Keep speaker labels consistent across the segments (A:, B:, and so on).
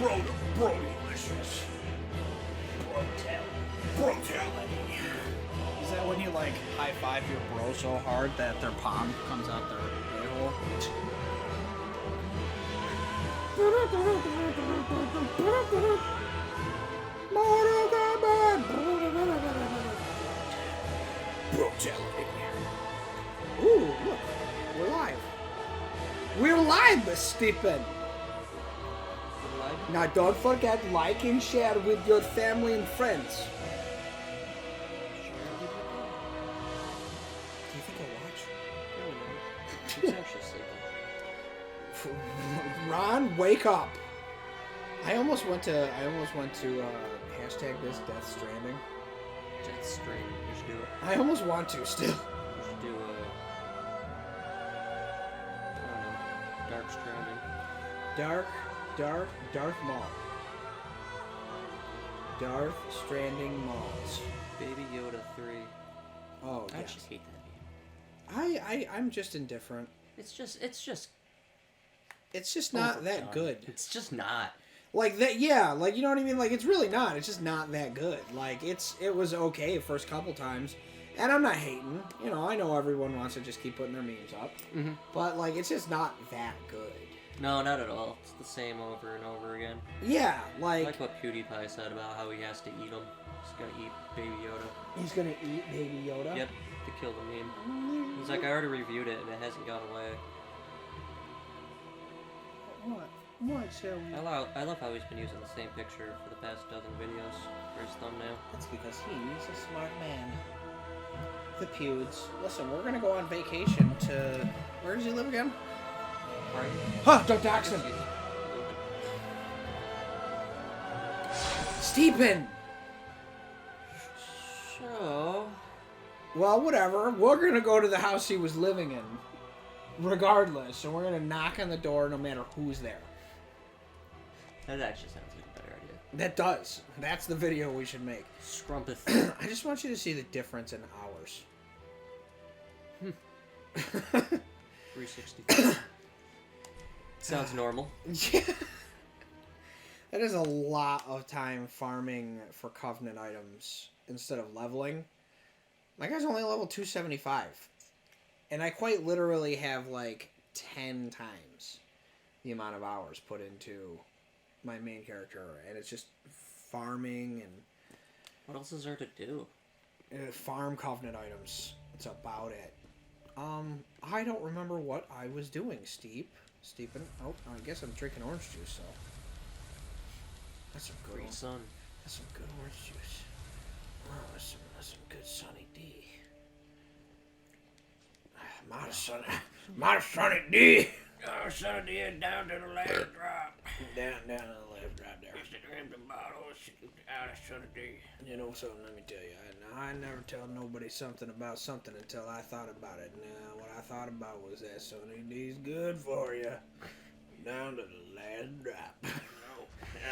A: Bro-delicious. Brutality.
B: Is that when you like high five your bro so hard that their palm comes out their a-hole?
A: Brutality.
B: Ooh, look, we're live. We're live, Stephen. Now don't forget, like and share with your family and friends. Do you think I'll watch?
C: He's actually sleeping.
B: Ron, wake up! I almost went to hashtag this Death Stranding.
C: Death Stranding. You should do it.
B: I almost want to still.
C: You should do I don't know, Dark Stranding.
B: Darth Maul. Darth Stranding Malls.
C: Baby Yoda 3.
B: Oh,
C: I
B: yes.
C: actually hate that game.
B: I'm just indifferent.
C: It's just
B: It's just not
C: overdone.
B: that good.
C: It's just not.
B: Like that, yeah. Like, you know what I mean? Like, it's really not. It's just not that good. Like, it was okay the first couple times, and I'm not hating. You know, I know everyone wants to just keep putting their memes up, but like, it's just not that good.
C: No, not at all. It's the same over and over again.
B: Yeah,
C: I like what PewDiePie said about how he has to eat them. He's gonna eat Baby Yoda.
B: He's gonna eat Baby Yoda.
C: Yep, to kill the meme. He's like, I already reviewed it and it hasn't gone away.
B: What? What shall we?
C: I love how he's been using the same picture for the past dozen videos for his thumbnail.
B: That's because he's a smart man. The Pewds. Listen, we're gonna go on vacation to. Where does he live again?
C: Right?
B: Huh! Don't dox him. Stephen.
C: So,
B: Well, whatever. We're gonna go to the house he was living in, regardless. And we're gonna knock on the door no matter who's there.
C: that actually sounds like a better idea.
B: That does. That's the video we should make.
C: Scrumpeth.
B: I just want you to see the difference in hours.
C: 360. Sounds normal.
B: Yeah. That is a lot of time farming for Covenant items instead of leveling. My guy's only level 275. And I quite literally have like 10 times the amount of hours put into my main character. And it's just farming and
C: What else is there to do?
B: farm Covenant items. That's about it. I don't remember what I was doing, Stephen. Oh, I guess I'm drinking orange juice, so. That's some good.
C: Great sun.
B: That's some good orange juice. Oh, that's some good Sunny D. My Sunny D.
A: Oh, Sunny D down to the last drop.
B: Down to the left right there.
A: It's the empty bottle out of Sunny D.
B: You know something? Let me tell you. I never tell nobody something about something until I thought about it. Now, what I thought about was that Sunny D's good for you. Down to the last drop.
A: No,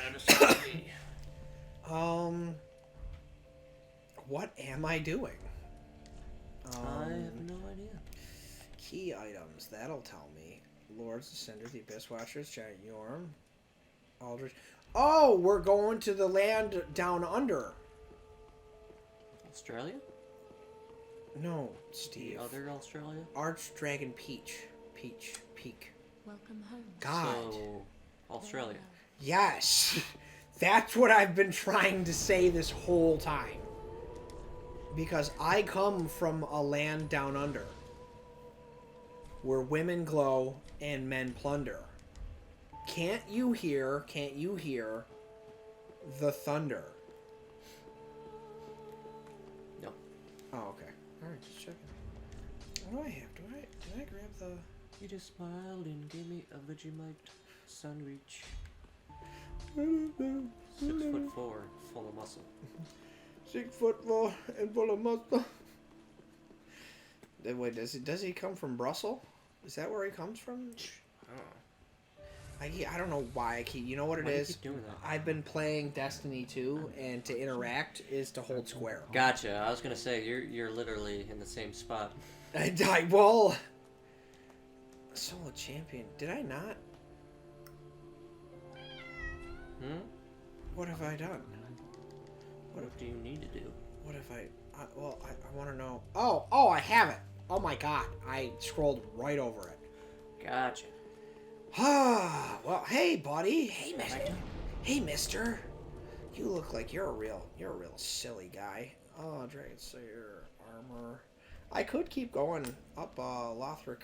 A: out of Sunny D.
B: What am I doing?
C: I have no idea.
B: Key items. That'll tell me. Lords, Ascenders, the Abyss Watchers, Giant Yorm, Aldrich. Oh, we're going to the land down under.
C: Australia?
B: No, Steve.
C: The other Australia?
B: Archdragon Peak.
D: Welcome home.
B: God.
C: So, Australia.
B: Yes. That's what I've been trying to say this whole time. Because I come from a land down under. Where women glow and men plunder. Can't you hear the thunder?
C: No.
B: Oh, okay. Alright, just checking. What do I have? Did I grab the...
C: You just smiled and gave me a Vegemite sandwich. 6'4", full of muscle.
B: 6'4" and full of muscle. Wait, does he come from Brussels? Is that where he comes from? I don't know why I keep... You know what it
C: Why do you
B: is?
C: keep doing that?
B: I've been playing Destiny 2, and to interact is to hold square.
C: Gotcha. I was gonna say you're literally in the same spot.
B: Well... Solo champion. Did I not? What have I done?
C: What do you need to do?
B: What have I... well, I want to know... Oh, I have it. Oh my god. I scrolled right over it.
C: Gotcha.
B: Ah, well, hey, buddy. Hey, mister. Hey, mister. You look like you're a real silly guy. Oh, Dragon Slayer armor. I could keep going up Lothric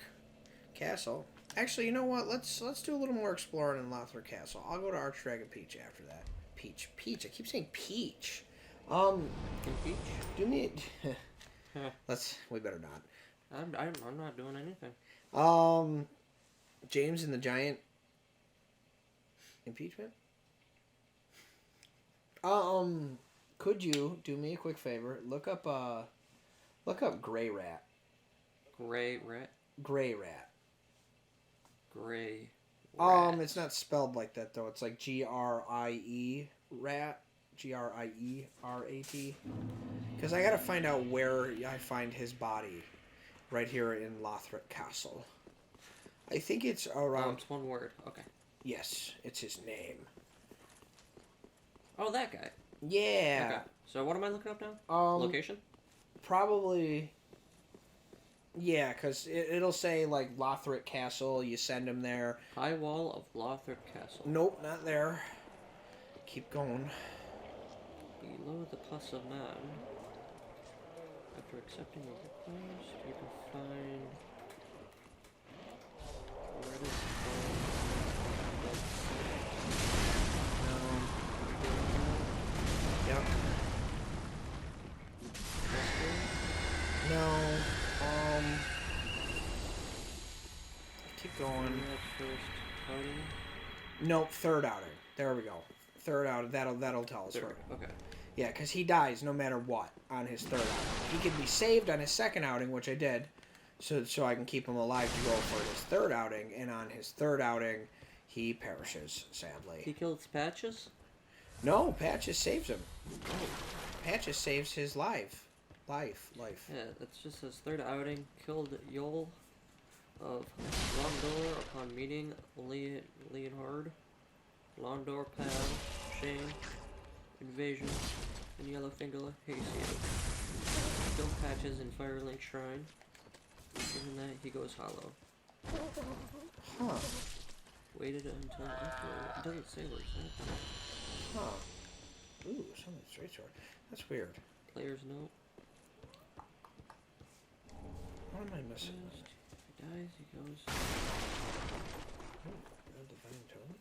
B: Castle. Actually, you know what? Let's do a little more exploring in Lothric Castle. I'll go to Archdragon Peach after that. Peach. I keep saying Peach.
C: Peach?
B: Do me. We better not.
C: I'm not doing anything.
B: James and the Giant impeachment. Could you do me a quick favor? Look up Gray Rat.
C: Gray Rat.
B: Gray Rat.
C: Gray Rat.
B: It's not spelled like that though. It's like G-R-I-E Rat. G-R-I-E-R-A-T. Because I gotta find out where I find his body. Right here in Lothric Castle. I think it's around...
C: it's one word. Okay.
B: Yes, it's his name.
C: Oh, that guy.
B: Yeah.
C: Okay. So what am I looking up now? Location?
B: Probably... Yeah, because it'll say, like, Lothric Castle. You send him there.
C: High wall of Lothric Castle.
B: Nope, not there. Keep going.
C: Below the Plus of Man. After accepting your request, you can find... Where it is
B: Yep. No. Keep going.
C: First outing?
B: Nope, third outing. There we go. Third outing. That'll tell us.
C: Third. Okay.
B: Yeah, because he dies no matter what on his third outing. He can be saved on his second outing, which I did, so I can keep him alive to go for his third outing. And on his third outing, he perishes, sadly.
C: He killed Patches?
B: No, Patches saves him. Patches saves his life. Life.
C: Yeah, that's just his third outing. Killed Yol of Londor upon meeting Leonhard. Londor, Pal, Shane, Invasion, and Yellowfinger, Hayseed. Killed Patches in Firelink Shrine. Given that, he goes hollow.
B: Huh.
C: Waited until after. It doesn't say where he's at.
B: Huh. Ooh, something straight sword. That's weird.
C: Player's note.
B: What am I missing?
C: If he dies, he goes.
B: Oh, a divine tome.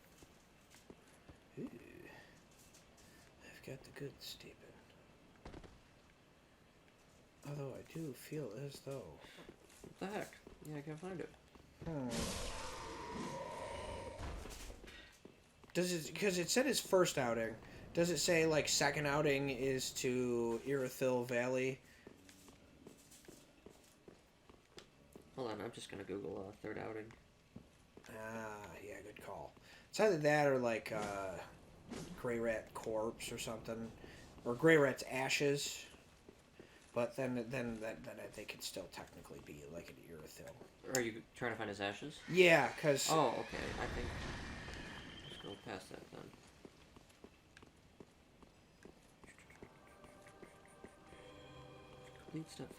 B: Ooh. I've got the good steeping. Although I do feel as though...
C: What the heck? Yeah, I can't find it.
B: Does it... Because it said his first outing. Does it say, like, second outing is to Irithyll Valley?
C: Hold on, I'm just gonna Google third outing.
B: Ah, yeah, good call. It's either that or, like, Grey Rat Corpse or something. Or Grey Rat's Ashes. But then they could still technically be, like, an Irithyll.
C: Are you trying to find his ashes?
B: Yeah, because...
C: Oh, okay. I think... Let's go past that then. Complete step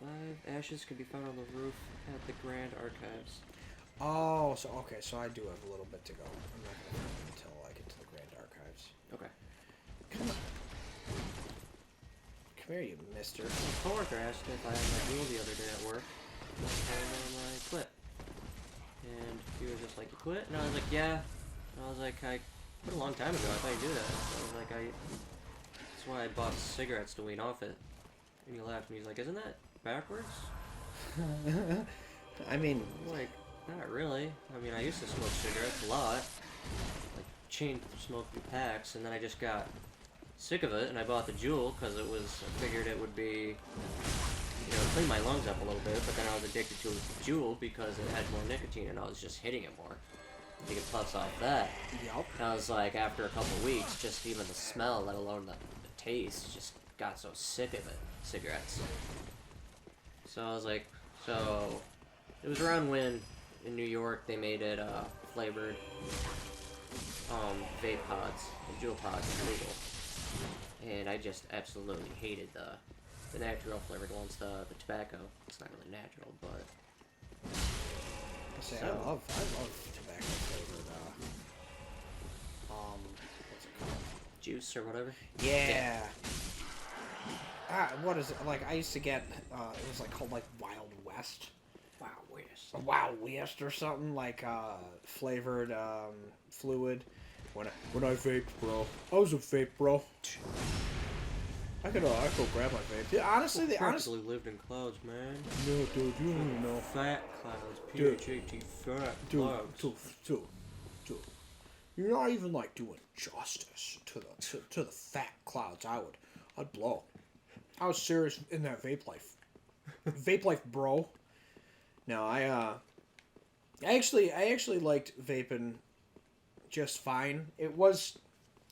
C: 5. Ashes can be found on the roof at the Grand Archives.
B: Oh, so okay, so I do have a little bit to go. I'm not going to find it until I get to the Grand Archives.
C: Okay.
B: Come on. Come here, you mister.
C: My coworker asked if I had my duel the other day at work. And I quit. And he was just like, you quit? And I was like, yeah. And I was like, I quit a long time ago. I thought you do that. So I was like, that's why I bought cigarettes to wean off it. And he laughed and he's like, isn't that backwards?
B: I mean...
C: I'm like, not really. I mean, I used to smoke cigarettes a lot. Like, chain smoking packs. And then I just got sick of it and I bought the Juul because it was, I figured it would be, you know, clean my lungs up a little bit. But then I was addicted to Juul because it had more nicotine and I was just hitting it more. You could puff off that.
B: Yup.
C: And I was like, after a couple weeks, just even the smell, let alone the taste, just got so sick of it. Cigarettes. So I was like, so it was around when in New York they made it flavored vape pods, and Juul pods legal. and I just absolutely hated the natural flavored ones. The tobacco. It's not really natural, but
B: I love tobacco flavored. What's it called?
C: juice or whatever.
B: Yeah. What is it? Like, I used to get, it was like called like Wild West.
A: Wow, West.
B: A Wild West or something, like, flavored, fluid. When I vaped, bro. I was a vape, bro. I could grab my vape. Dude, honestly,
C: Honestly, lived in clouds, man.
B: No, dude, you don't even know.
C: Fat clouds.
B: Dude.
C: P-H-A-T, fat
B: Dude,
C: clouds.
B: dude. You're not even, like, doing justice to the fat clouds I'd blow. I was serious in that vape life. Vape life, bro. No, I actually liked vaping just fine. It was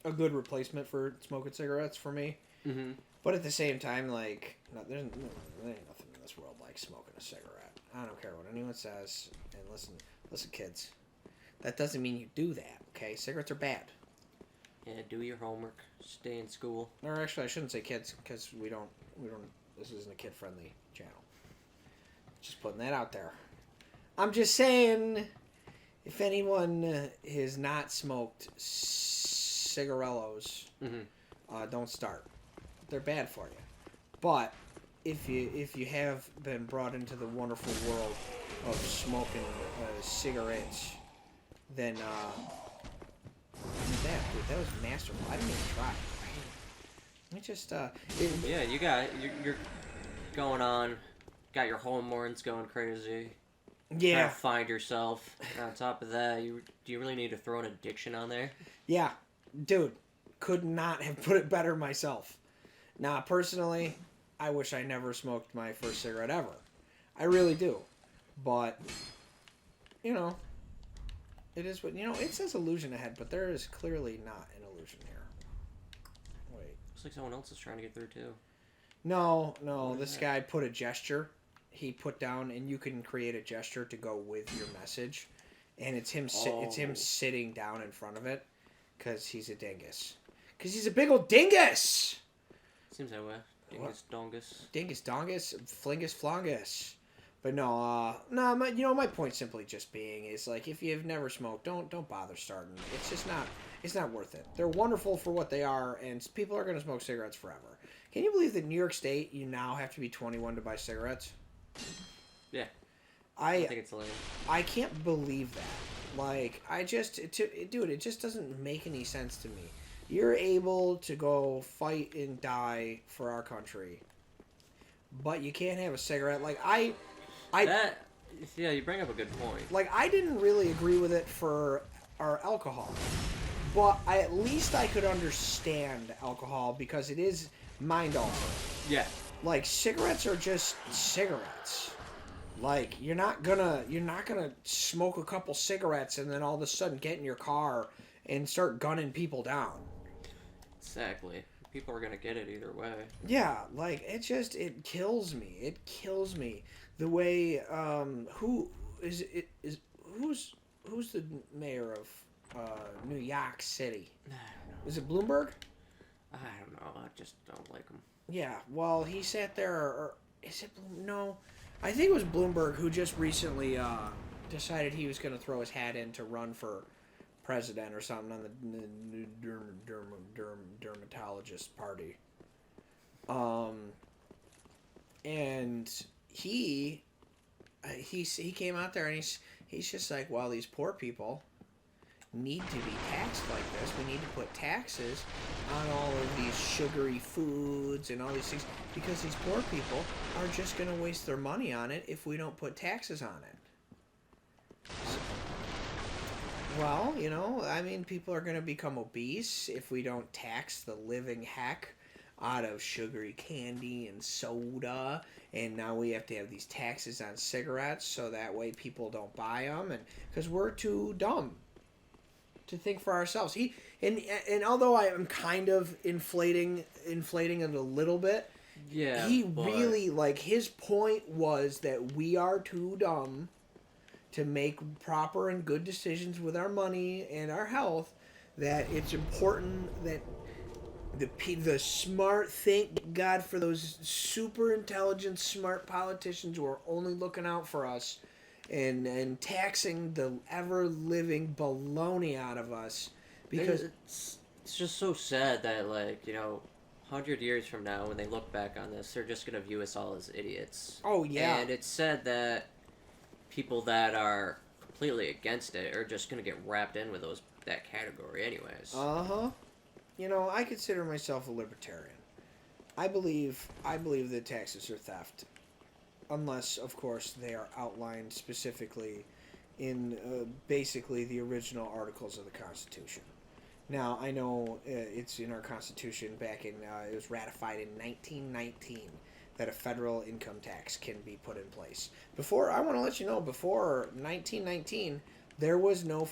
B: a good replacement for smoking cigarettes for me.
C: Mm-hmm.
B: But at the same time, like, there ain't nothing in this world like smoking a cigarette. I don't care what anyone says. And listen, kids. That doesn't mean you do that, okay? Cigarettes are bad.
C: Yeah, do your homework. Stay in school.
B: Or actually, I shouldn't say kids, because we don't, this isn't a kid-friendly channel. Just putting that out there. I'm just saying, if anyone has not smoked cigarellos, don't start. They're bad for you. But if you have been brought into the wonderful world of smoking cigarettes, then that was masterful. I didn't even try. Let me just
C: Yeah, you're going on. Got your hormones going crazy.
B: Yeah.
C: Trying to find yourself. And on top of that, do you really need to throw an addiction on there?
B: Yeah, dude, could not have put it better myself. Now, personally, I wish I never smoked my first cigarette ever. I really do. But, you know, it is what, it says illusion ahead, but there is clearly not an illusion here. Wait.
C: Looks like someone else is trying to get through, too.
B: No, this guy put a gesture. He put down, and you can create a gesture to go with your message. And it's him sitting down in front of it, because he's a dingus. Because he's a big old dingus!
C: Seems that way. Dingus, dongus.
B: Dingus, dongus, flingus, flongus. But no, my point simply just being is, like, if you've never smoked, don't bother starting. It's just not, it's not worth it. They're wonderful for what they are, and people are going to smoke cigarettes forever. Can you believe that in New York State, you now have to be 21 to buy cigarettes?
C: Yeah. I think it's lame.
B: I can't believe that. Like, dude, it just doesn't make any sense to me. You're able to go fight and die for our country, but you can't have a cigarette. Like,
C: yeah, you bring up a good point.
B: Like, I didn't really agree with it for our alcohol, but at least I could understand alcohol because it is mind-altering.
C: Yeah.
B: Like, cigarettes are just cigarettes. Like, you're not gonna smoke a couple cigarettes and then all of a sudden get in your car and start gunning people down.
C: Exactly. People are gonna get it either way.
B: Yeah, like, it kills me. It kills me. The way, who's the mayor of New York City?
C: I don't know.
B: Is it Bloomberg?
C: I don't know. I just don't like him.
B: Yeah, well, he sat there, or is it no? I think it was Bloomberg who just recently decided he was going to throw his hat in to run for president or something on the dermatologist party. And he came out there and he's just like, well, these poor people need to be taxed like this. We need to put taxes on all of these sugary foods and all these things because these poor people are just going to waste their money on it if we don't put taxes on it. Well, I mean, people are going to become obese if we don't tax the living heck out of sugary candy and soda, and now we have to have these taxes on cigarettes so that way people don't buy them, and because we're too dumb to think for ourselves. And although I am kind of inflating it a little bit,
C: yeah,
B: really, like, his point was that we are too dumb to make proper and good decisions with our money and our health, that it's important that The smart, thank God for those super intelligent, smart politicians who are only looking out for us and taxing the ever-living baloney out of us. Because
C: it's just so sad that, like, 100 years from now, when they look back on this, they're just going to view us all as idiots.
B: Oh, yeah.
C: And it's sad that people that are completely against it are just going to get wrapped in with that category anyways.
B: Uh-huh. I consider myself a libertarian. I believe that taxes are theft. Unless, of course, they are outlined specifically in basically the original articles of the Constitution. Now, I know it's in our Constitution back in, it was ratified in 1919 that a federal income tax can be put in place. I want to let you know, before 1919, there was no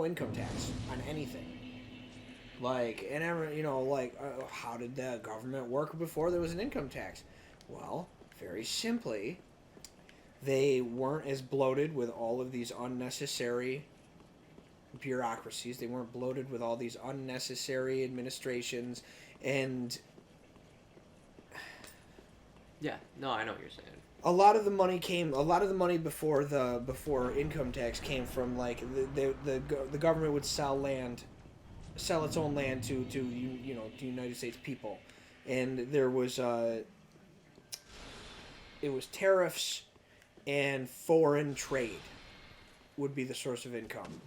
B: income tax on anything. How did the government work before there was an income tax? Well, very simply, they weren't as bloated with all of these unnecessary bureaucracies. They weren't bloated with all these unnecessary administrations, and
C: yeah, no, I know what you're saying.
B: A lot of the money before income tax came from the government would sell its own land to United States people, and there was it was tariffs and foreign trade would be the source of income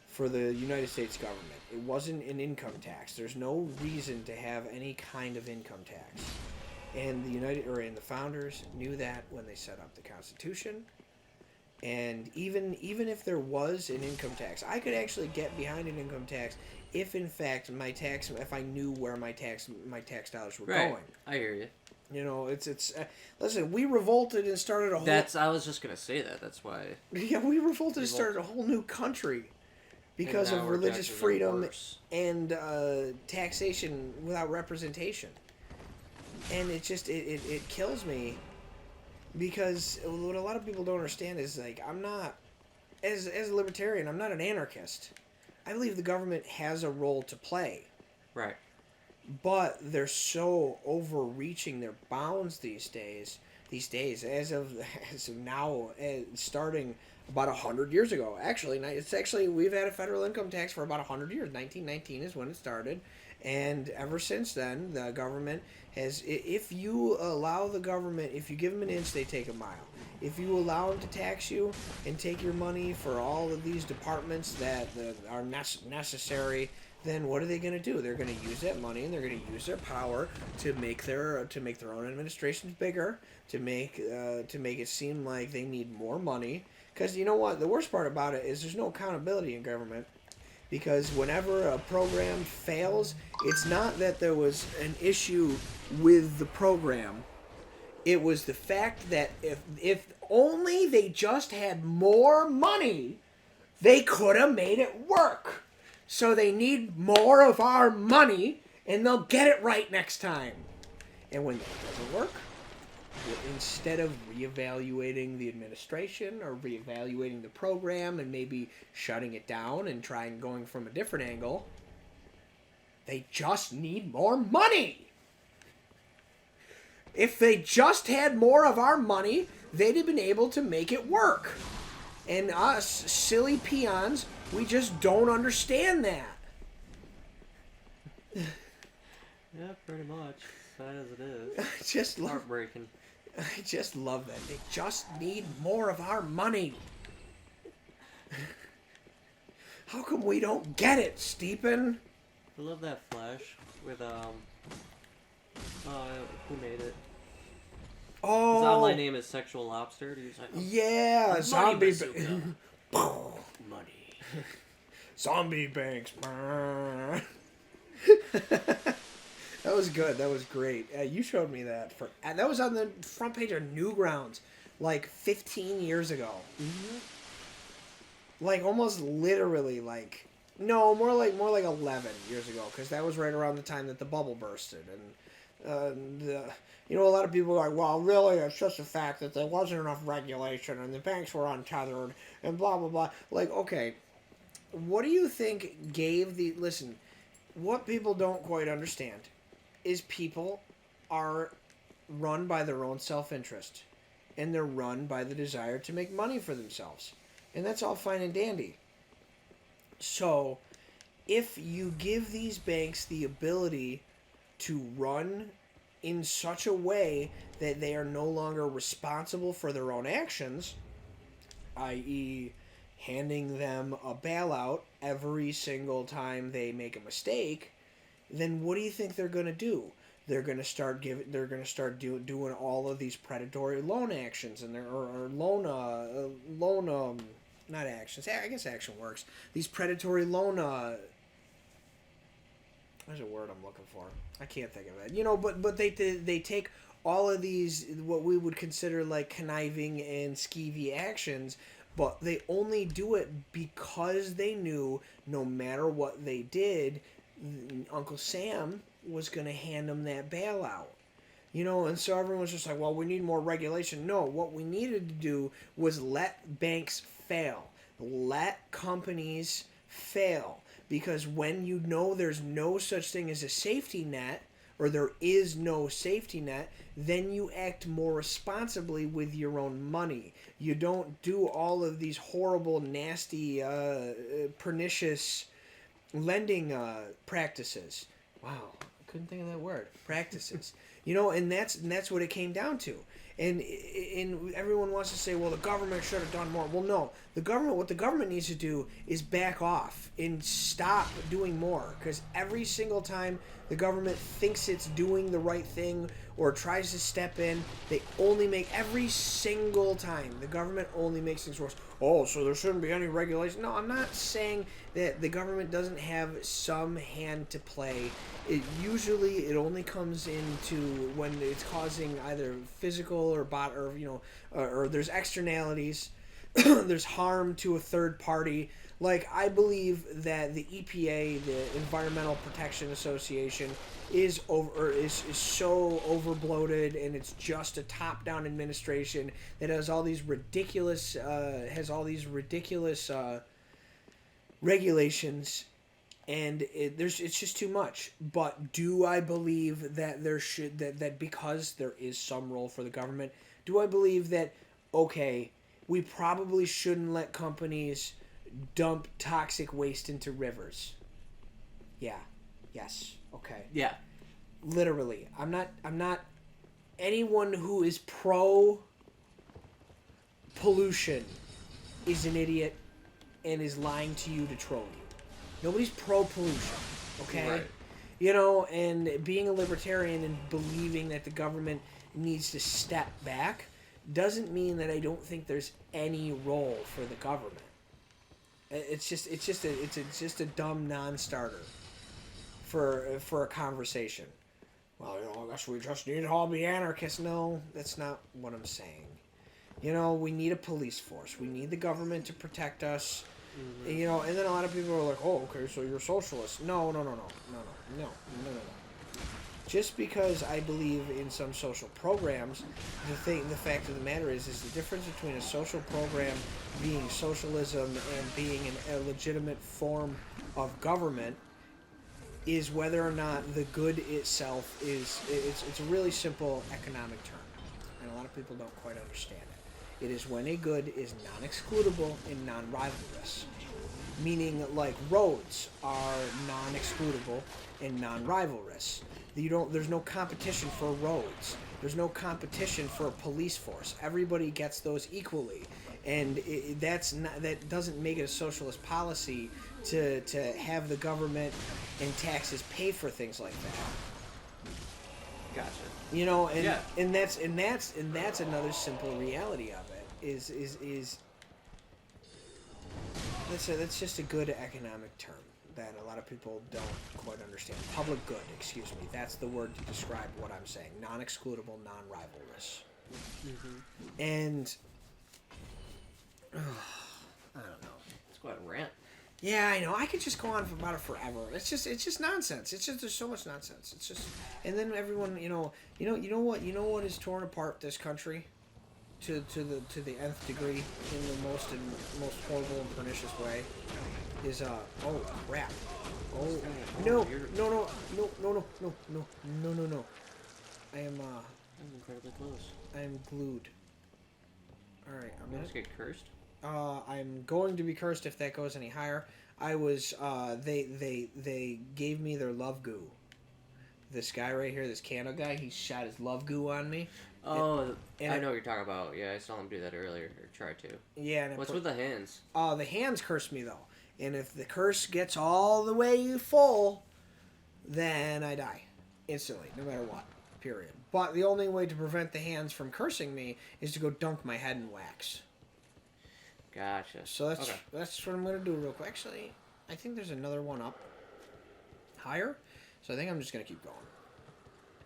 B: for the United States government. It wasn't an income tax. There's no reason to have any kind of income tax, and the founders knew that when they set up the Constitution. And even if there was an income tax, I could actually get behind an income tax if, in fact, if I knew where my tax dollars were going.
C: I hear you.
B: Listen, we revolted and started a whole.
C: I was just gonna say that. That's why.
B: Yeah, we revolted and started a whole new country because of religious freedom and taxation without representation, and it kills me. Because what a lot of people don't understand is, I'm not, as a libertarian, I'm not an anarchist. I believe the government has a role to play.
C: Right.
B: But they're so overreaching their bounds these days, as of now, starting about 100 years ago. Actually, we've had a federal income tax for about 100 years. 1919 is when it started. And ever since then, the government has, if you allow the government, if you give them an inch, they take a mile. If you allow them to tax you and take your money for all of these departments that are necessary, then what are they going to do? They're going to use that money and they're going to use their power to make their own administrations bigger, to make it seem like they need more money. Because you know what? The worst part about it is there's no accountability in government. Because whenever a program fails, it's not that there was an issue with the program. It was the fact that if only they just had more money, they could have made it work. So they need more of our money, and they'll get it right next time. And when that doesn't work, instead of reevaluating the administration or reevaluating the program and maybe shutting it down and going from a different angle, they just need more money. If they just had more of our money, they'd have been able to make it work. And us, silly peons, we just don't understand that.
C: Yeah, pretty much. Sad as it is.
B: Just
C: heartbreaking.
B: I just love that. They just need more of our money. How come we don't get it, Stephen?
C: I love that Flash with, who made it?
B: Oh.
C: His online name is Sexual Lobster. He's like,
B: yeah, zombie.
A: Money.
B: Zombie banks. That was good. That was great. You showed me that. That was on the front page of Newgrounds, 15 years ago. Mm-hmm. Almost literally, no, more like 11 years ago, because that was right around the time that the bubble bursted, and a lot of people are like, well, really, it's just the fact that there wasn't enough regulation and the banks were untethered and blah blah blah. Okay, what do you think gave the what people don't quite understand is people are run by their own self-interest, and they're run by the desire to make money for themselves, and that's all fine and dandy. So if you give these banks the ability to run in such a way that they are no longer responsible for their own actions, i.e. handing them a bailout every single time they make a mistake, then what do you think they're going to do? They're going to start doing all of these predatory loan actions and not actions. I guess action works. These predatory loan there's a word I'm looking for. I can't think of it. But they take all of these what we would consider like conniving and skeevy actions, but they only do it because they knew no matter what they did, Uncle Sam was going to hand them that bailout. And so everyone was just like, well, we need more regulation. No, what we needed to do was let banks fail. Let companies fail. Because when you know there's no such thing as a safety net, or there is no safety net, then you act more responsibly with your own money. You don't do all of these horrible, nasty, pernicious lending practices. Wow, I couldn't think of that word. Practices. And that's what it came down to. And everyone wants to say, well, the government should have done more. Well, no. What the government needs to do is back off and stop doing more. Because every single time the government thinks it's doing the right thing or tries to step in, every single time, the government only makes things worse. Oh, so there shouldn't be any regulation. No, I'm not saying that the government doesn't have some hand to play. It only comes into when it's causing either physical or or there's externalities, there's harm to a third party. Like, I believe that the EPA, the Environmental Protection Association, is so overbloated, and it's just a top-down administration that has all these ridiculous regulations, and it's just too much. But do I believe that that because there is some role for the government, do I believe that, okay, we probably shouldn't let companies dump toxic waste into rivers? Yeah. Yes. Okay.
C: Yeah.
B: Literally. I'm not anyone who is pro pollution is an idiot and is lying to you to troll you. Nobody's pro pollution. Okay?
C: Right.
B: And being a libertarian and believing that the government needs to step back doesn't mean that I don't think there's any role for the government. It's just a dumb non-starter for a conversation. Well, I guess we just need to all be anarchists. No, that's not what I'm saying. We need a police force. We need the government to protect us. Mm-hmm. And then a lot of people are like, oh, okay, so you're socialist. No. Just because I believe in some social programs, the fact of the matter is the difference between a social program being socialism and being a legitimate form of government is whether or not the good itself it's a really simple economic term, and a lot of people don't quite understand it. It is when a good is non-excludable and non-rivalrous, meaning like roads are non-excludable and non-rivalrous. There's no competition for roads. There's no competition for a police force. Everybody gets those equally, and that doesn't make it a socialist policy to have the government and taxes pay for things like that.
C: Gotcha.
B: And that's another simple reality of it is that's just a good economic term that a lot of people don't quite understand. Public good, excuse me. That's the word to describe what I'm saying. Non-excludable, non-rivalrous. Mm-hmm. And I don't know.
C: Let's go ahead and rant.
B: Yeah, I know. I could just go on about it forever. It's just nonsense. There's so much nonsense. It's just, and then everyone, you know what has torn apart this country to the nth degree in the most horrible and pernicious way is oh crap. Oh,
C: Oh,
B: no,
C: you're-
B: no. I am,
C: I'm incredibly close.
B: I am glued. Alright, I'm
C: You
B: gonna...
C: just get cursed?
B: I'm going to be cursed if that goes any higher. I was, they gave me their love goo. This guy right here, this candle guy, he shot his love goo on me.
C: Oh,
B: and
C: I
B: it-
C: know what you're talking about. Yeah, I saw him do that earlier, or try to.
B: Yeah, and
C: What's with the hands?
B: the hands curse me, though. And if the curse gets all the way full, then I die. Instantly, no matter what. Period. But the only way to prevent the hands from cursing me is to go dunk my head in wax.
C: Gotcha.
B: So that's
C: okay.
B: that's what I'm gonna do real quick. Actually, I think there's another one up higher, so I think I'm just gonna keep going.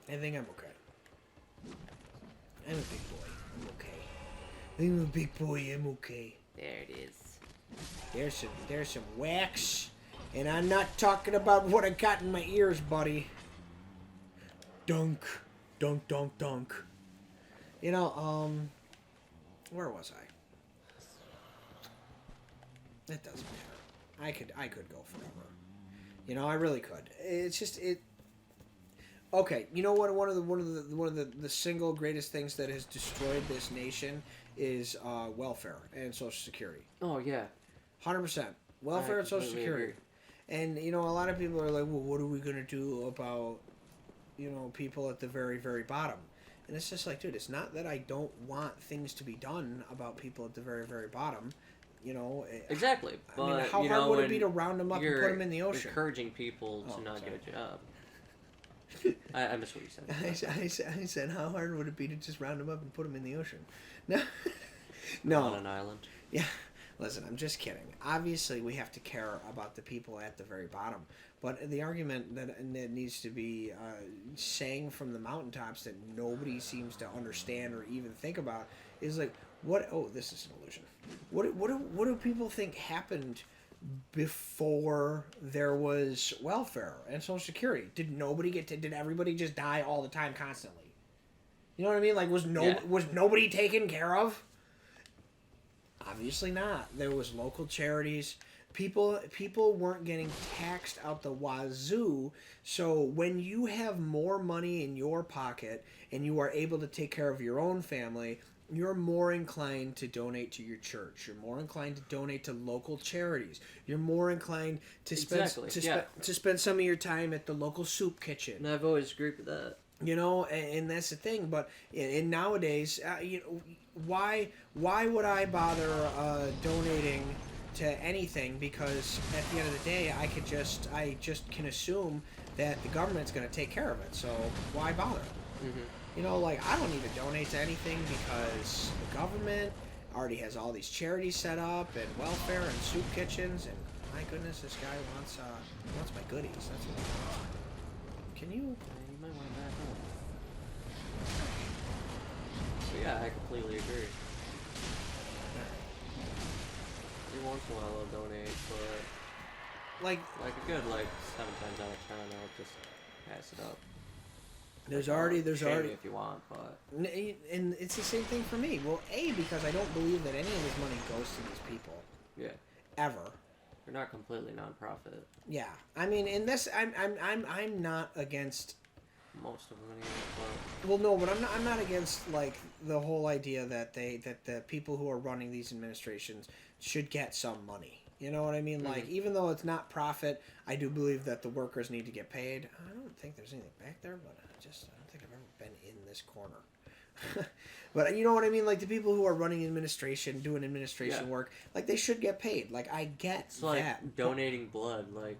B: I think I'm okay. I'm a big boy. I'm okay. I'm a big boy. I'm okay.
C: There it is.
B: There's some wax, and I'm not talking about what I got in my ears, buddy. Dunk, dunk, dunk, dunk. You know, where was I? It doesn't matter. I could go forever. You know, I really could. It's just it. Okay, you know what? One of the single greatest things that has destroyed this nation is welfare and Social Security.
C: Oh yeah.
B: 100%. Welfare
C: I
B: and Social
C: completely
B: Security.
C: agree.
B: And you know, a lot of people are like, well, what are we gonna do about, you know, people at the very, very bottom? And it's just like, dude, it's not that I don't want things to be done about people at the very, very bottom. You know,
C: Exactly. But,
B: I mean, how
C: you
B: hard
C: know,
B: would it
C: when
B: be to round them up and
C: you're
B: put them in the ocean?
C: encouraging people to
B: Oh,
C: not
B: sorry.
C: get a job. I missed what you said.
B: I said, how hard would it be to just round them up and put them in the ocean? No, no.
C: On an island.
B: Yeah, listen, I'm just kidding. Obviously, we have to care about the people at the very bottom. But the argument that needs to be sang from the mountaintops that nobody seems to understand or even think about is like, what? Oh, this is an illusion. What do people think happened before there was welfare and Social Security? Did everybody just die all the time constantly? You know what I mean? Like, was nobody taken care of? Obviously not. There was local charities. People weren't getting taxed out the wazoo. So when you have more money in your pocket and you are able to take care of your own family, you're more inclined to donate to your church. You're more inclined to donate to local charities. You're more inclined to spend some of your time at the local soup kitchen.
C: And I've always agreed with that.
B: You know, and that's the thing. But in nowadays, you know, why would I bother donating to anything? Because at the end of the day, I just can assume that the government's going to take care of it. So why bother?
C: Mm-hmm.
B: You know, like, I don't need to donate to anything because the government already has all these charities set up and welfare and soup kitchens, and my goodness, this guy wants my goodies. That's what he wants. Can you?
C: You might want to back up. So yeah, I completely agree. Every once in a while I'll donate, but
B: Like
C: a good 7 times out of 10 I'll just pass it up.
B: there's
C: Shame
B: already
C: me if you want, but
B: and it's the same thing for me. Well, because I don't believe that any of this money goes to these people
C: yeah,
B: ever.
C: they're not completely non-profit.
B: Yeah, I mean, in this, I'm not against.
C: Most of them anyway, but
B: Well, no, but I'm not against like the whole idea that the people who are running these administrations should get some money. You know what I mean? Like, even though it's not profit, I do believe that the workers need to get paid. I don't think there's anything back there, but I don't think I've ever been in this corner. But you know what I mean? Like, the people who are running administration, doing administration work, like, they should get paid. Like, I get
C: it's like
B: that.
C: donating blood. Like,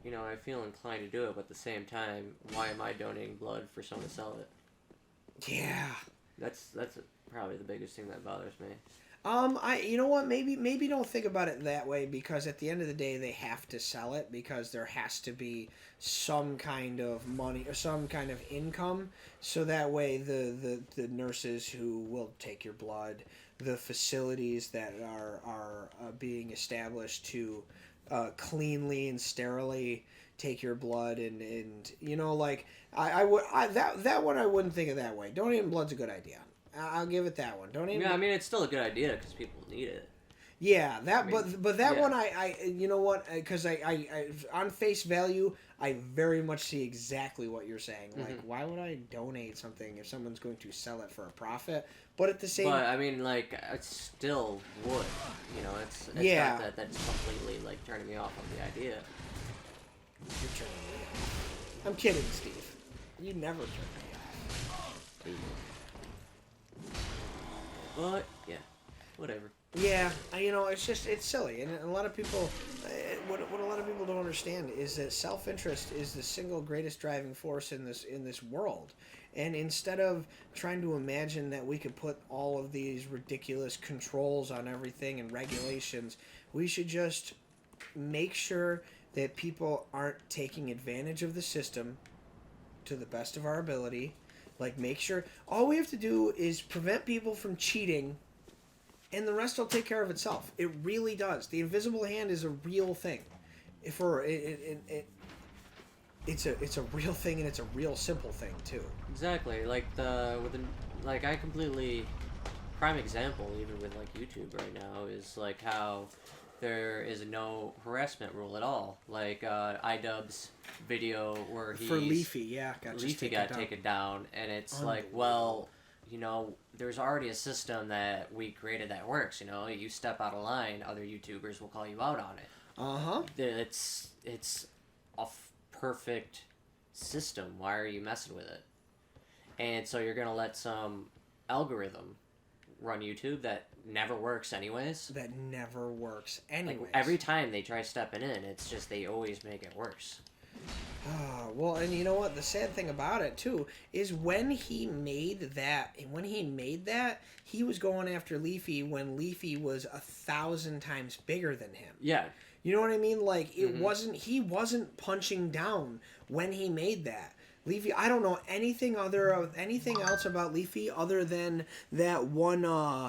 C: you know, I feel inclined to do it, but at the same time, why am I donating blood for someone to sell it?
B: Yeah.
C: That's probably the biggest thing that bothers me.
B: You know what? Maybe don't think about it that way, because at the end of the day, they have to sell it because there has to be some kind of money or some kind of income, so that way the nurses who will take your blood, the facilities that are being established to cleanly and sterilely take your blood, and you know, like that one I wouldn't think of that way. Donating blood's a good idea. I'll give it that one.
C: Yeah, I mean, it's still a good idea because people need it.
B: Yeah, that,
C: I mean,
B: but that
C: yeah.
B: one, you know what? Because I, on face value, I very much see exactly what you're saying. Like, why would I donate something if someone's going to sell it for a profit? But at the same,
C: But I mean, like, it still would. You know, it's
B: Yeah.
C: not that that's completely like turning me off on the idea.
B: you're turning me off. I'm kidding, Steve. You never turn me off.
C: But yeah, whatever.
B: Yeah, it's silly, and a lot of people, what a lot of people don't understand is that self-interest is the single greatest driving force in this world. And instead of trying to imagine that we could put all of these ridiculous controls on everything and regulations, we should just make sure that people aren't taking advantage of the system to the best of our ability. Like, make sure all we have to do is prevent people from cheating, and the rest will take care of itself. It really does. The invisible hand is a real thing. It's a real thing, and it's a real simple thing too.
C: Exactly. Like I completely prime example even with like YouTube right now is like how there is no harassment rule at all. Like iDubbbz's video where
B: For Leafy,
C: Leafy got taken down, and it's like, well, you know, there's already a system that we created that works. You know, you step out of line, other YouTubers will call you out on it. It's a perfect system. Why are you messing with it? And so you're gonna let some algorithm run YouTube that never works anyways. Like, every time they try stepping in, it's just they always make it worse.
B: Well, and you know what? The sad thing about it too is when he made that, he was going after Leafy when Leafy was 1,000 times bigger than him.
C: Yeah.
B: You know what I mean? Like, he wasn't punching down when he made that. Leafy, I don't know anything else about Leafy other than that one.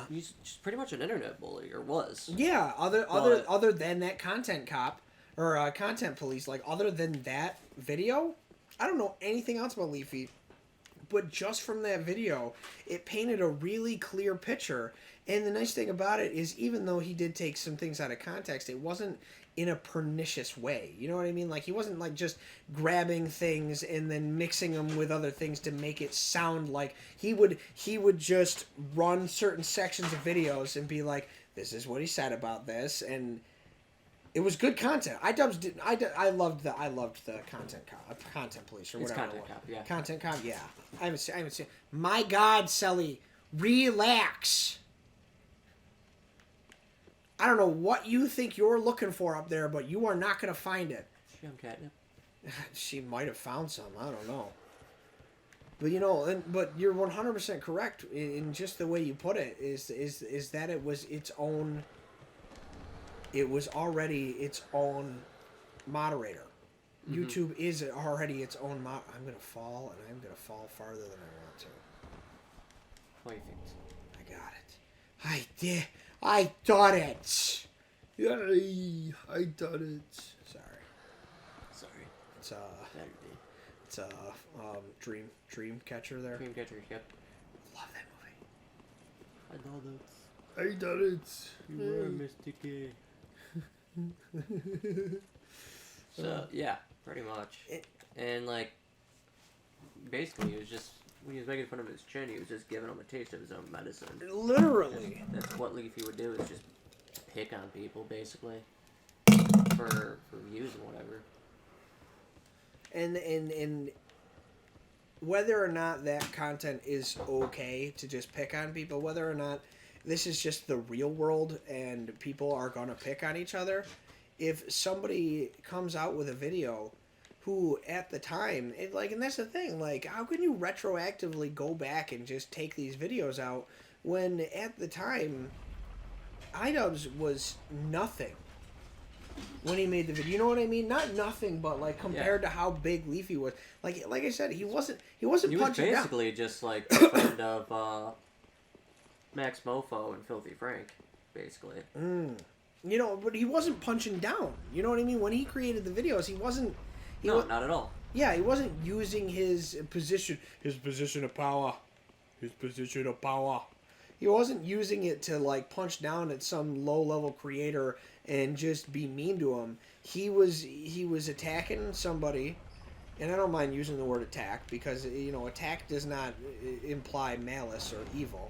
C: He's just pretty much an internet bully, or was.
B: Yeah, other than that content cop or content police. Like, other than that video, I don't know anything else about Leafy. But just from that video, it painted a really clear picture. And the nice thing about it is, even though he did take some things out of context, it wasn't in a pernicious way. You know what I mean? Like, he wasn't like just grabbing things and then mixing them with other things to make it sound like he would just run certain sections of videos and be like, this is what he said about this, and it was good content. I loved the content police or whatever.
C: It's content
B: it was.
C: cop, yeah.
B: Content cop, yeah. I haven't seen. My God, Selly, relax. I don't know what you think you're looking for up there, but you are not going to find it.
C: She on catnip?
B: She might have found some. I don't know. But you know, but you're 100% correct in just the way you put it. Is that it was its own. It was already its own moderator. Mm-hmm. YouTube is already its own mod. I'm gonna fall, and I'm gonna fall farther than I want to.
C: What do you think?
B: I got it. I did. I done it. Yay! I done it. Sorry. It's dream catcher there.
C: Dream catcher. Yep.
B: Love that movie.
C: I done it. You were mysticky. So yeah, pretty much. And like, basically, he was just when he was making fun of his chin, he was just giving him a taste of his own medicine.
B: Literally.
C: That's what Leafy would do, is just pick on people, basically, for views and whatever.
B: And whether or not that content is okay to just pick on people, whether or not this is just the real world and people are gonna pick on each other, if somebody comes out with a video who at the time, and that's the thing, like, how can you retroactively go back and just take these videos out when at the time iDubbbz was nothing when he made the video? You know what I mean? Not nothing, but like compared to how big Leafy was. Like I said, he wasn't
C: He was
B: punching down.
C: basically just like a friend of Max Mofo and Filthy Frank, basically.
B: You know, but he wasn't punching down. You know what I mean? When he created the videos, he wasn't.
C: Not at all.
B: Yeah, he wasn't using his position of power. He wasn't using it to like punch down at some low level creator and just be mean to him. He was attacking somebody, and I don't mind using the word attack because attack does not imply malice or evil.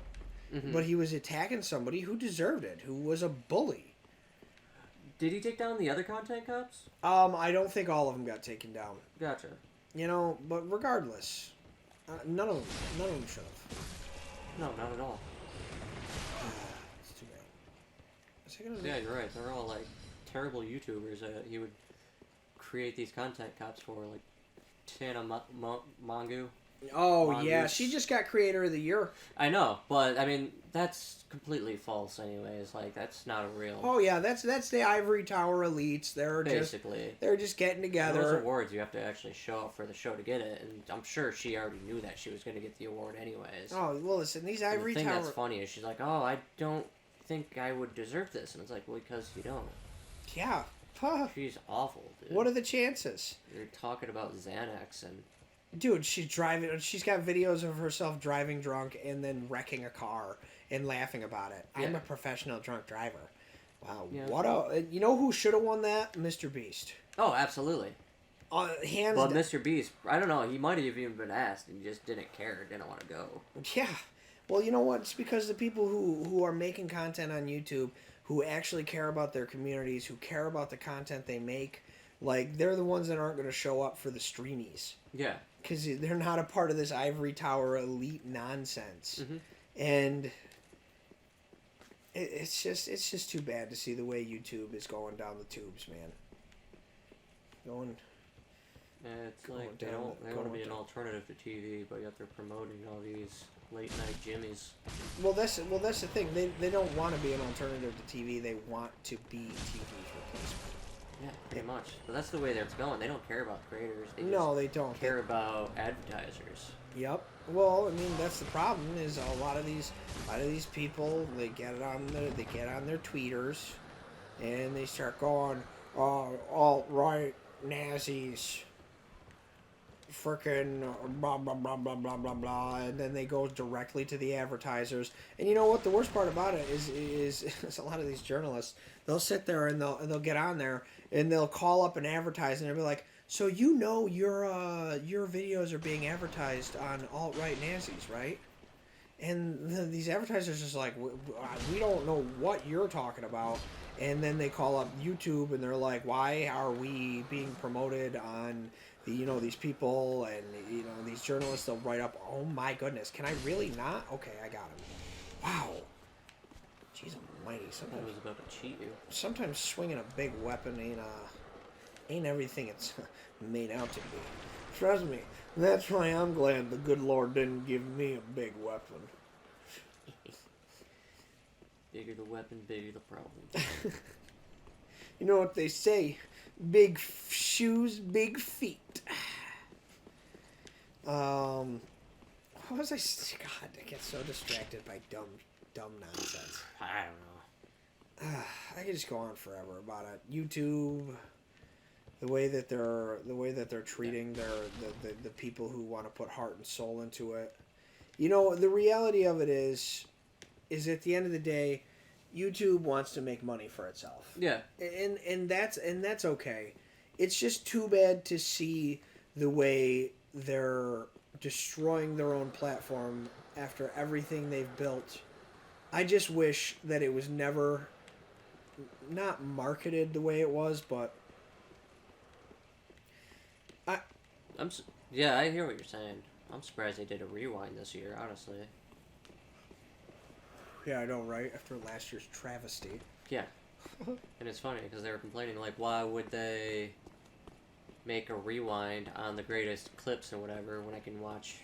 C: Mm-hmm.
B: But he was attacking somebody who deserved it, who was a bully.
C: Did he take down the other content cops?
B: I don't think all of them got taken down.
C: Gotcha.
B: But regardless, none of them should have.
C: No, not at all.
B: It's too bad.
C: Yeah, you're right. They're all like terrible YouTubers that he would create these content cops for, like Tana Mongu.
B: Oh
C: Mongoose.
B: yeah, she just got Creator of the Year.
C: I know, but I mean that's completely false. Anyways, like that's not a real.
B: Oh yeah, that's the Ivory Tower elites. They're just getting together.
C: Those awards you have to actually show up for the show to get it, and I'm sure she already knew that she was going to get the award anyways.
B: Oh well, listen, these Ivory Tower.
C: The thing that's funny is she's like, "Oh, I don't think I would deserve this," and it's like, "Well, because you don't."
B: Yeah. Huh.
C: She's awful, dude.
B: What are the chances?
C: You're talking about Xanax and.
B: Dude, she's driving. She's got videos of herself driving drunk and then wrecking a car and laughing about it.
C: Yeah.
B: I'm a professional drunk driver. Wow,
C: Yeah.
B: what a! You know who should have won that? Mr. Beast.
C: Oh, absolutely.
B: Hands.
C: But Mr. Beast, I don't know. He might have even been asked and just didn't care, didn't want to go.
B: Yeah. Well, you know what? It's because the people who are making content on YouTube, who actually care about their communities, who care about the content they make, like they're the ones that aren't going to show up for the streamies.
C: Yeah.
B: Because they're not a part of this Ivory Tower elite nonsense.
C: Mm-hmm.
B: And it's just too bad to see the way YouTube is going down the tubes, man.
C: It's like they want to be an alternative to TV, but yet they're promoting all these late night jimmies.
B: Well, that's the thing. They don't want to be an alternative to TV. They want to be TV's replacement.
C: Yeah, pretty much. But that's the way they're going. They don't care about creators.
B: They don't
C: care about advertisers.
B: Yep. Well, I mean that's the problem. Is a lot of these people they get on their tweeters, and they start going, alt-right Nazis, frickin' blah blah blah blah blah blah blah, and then they go directly to the advertisers. And you know what? The worst part about it is a lot of these journalists. They'll sit there and they'll get on there and they'll call up an advertiser and they'll be like, so your videos are being advertised on alt-right Nazis, right? And these advertisers are just like, we don't know what you're talking about. And then they call up YouTube and they're like, why are we being promoted on these people and these journalists? They'll write up, oh my goodness, can I really not? Okay, I got him. Wow. Jeez almighty.
C: I was about to cheat you.
B: Sometimes swinging a big weapon ain't everything it's made out to be. Trust me, that's why I'm glad the good Lord didn't give me a big weapon.
C: Bigger the weapon, bigger the problem.
B: You know what they say? Big shoes, big feet. What was I? God, I get so distracted by dumb nonsense.
C: I don't know.
B: I could just go on forever about it. YouTube, the way that they're treating the people who want to put heart and soul into it. The reality of it is at the end of the day, YouTube wants to make money for itself.
C: Yeah.
B: And that's okay. It's just too bad to see the way they're destroying their own platform after everything they've built. I just wish that it was never not marketed the way it was, but
C: I hear what you're saying. I'm surprised they did a rewind this year, honestly.
B: Yeah, I know, right? After last year's travesty.
C: Yeah. And it's funny, because they were complaining, like, why would they make a rewind on the greatest clips or whatever when I can watch,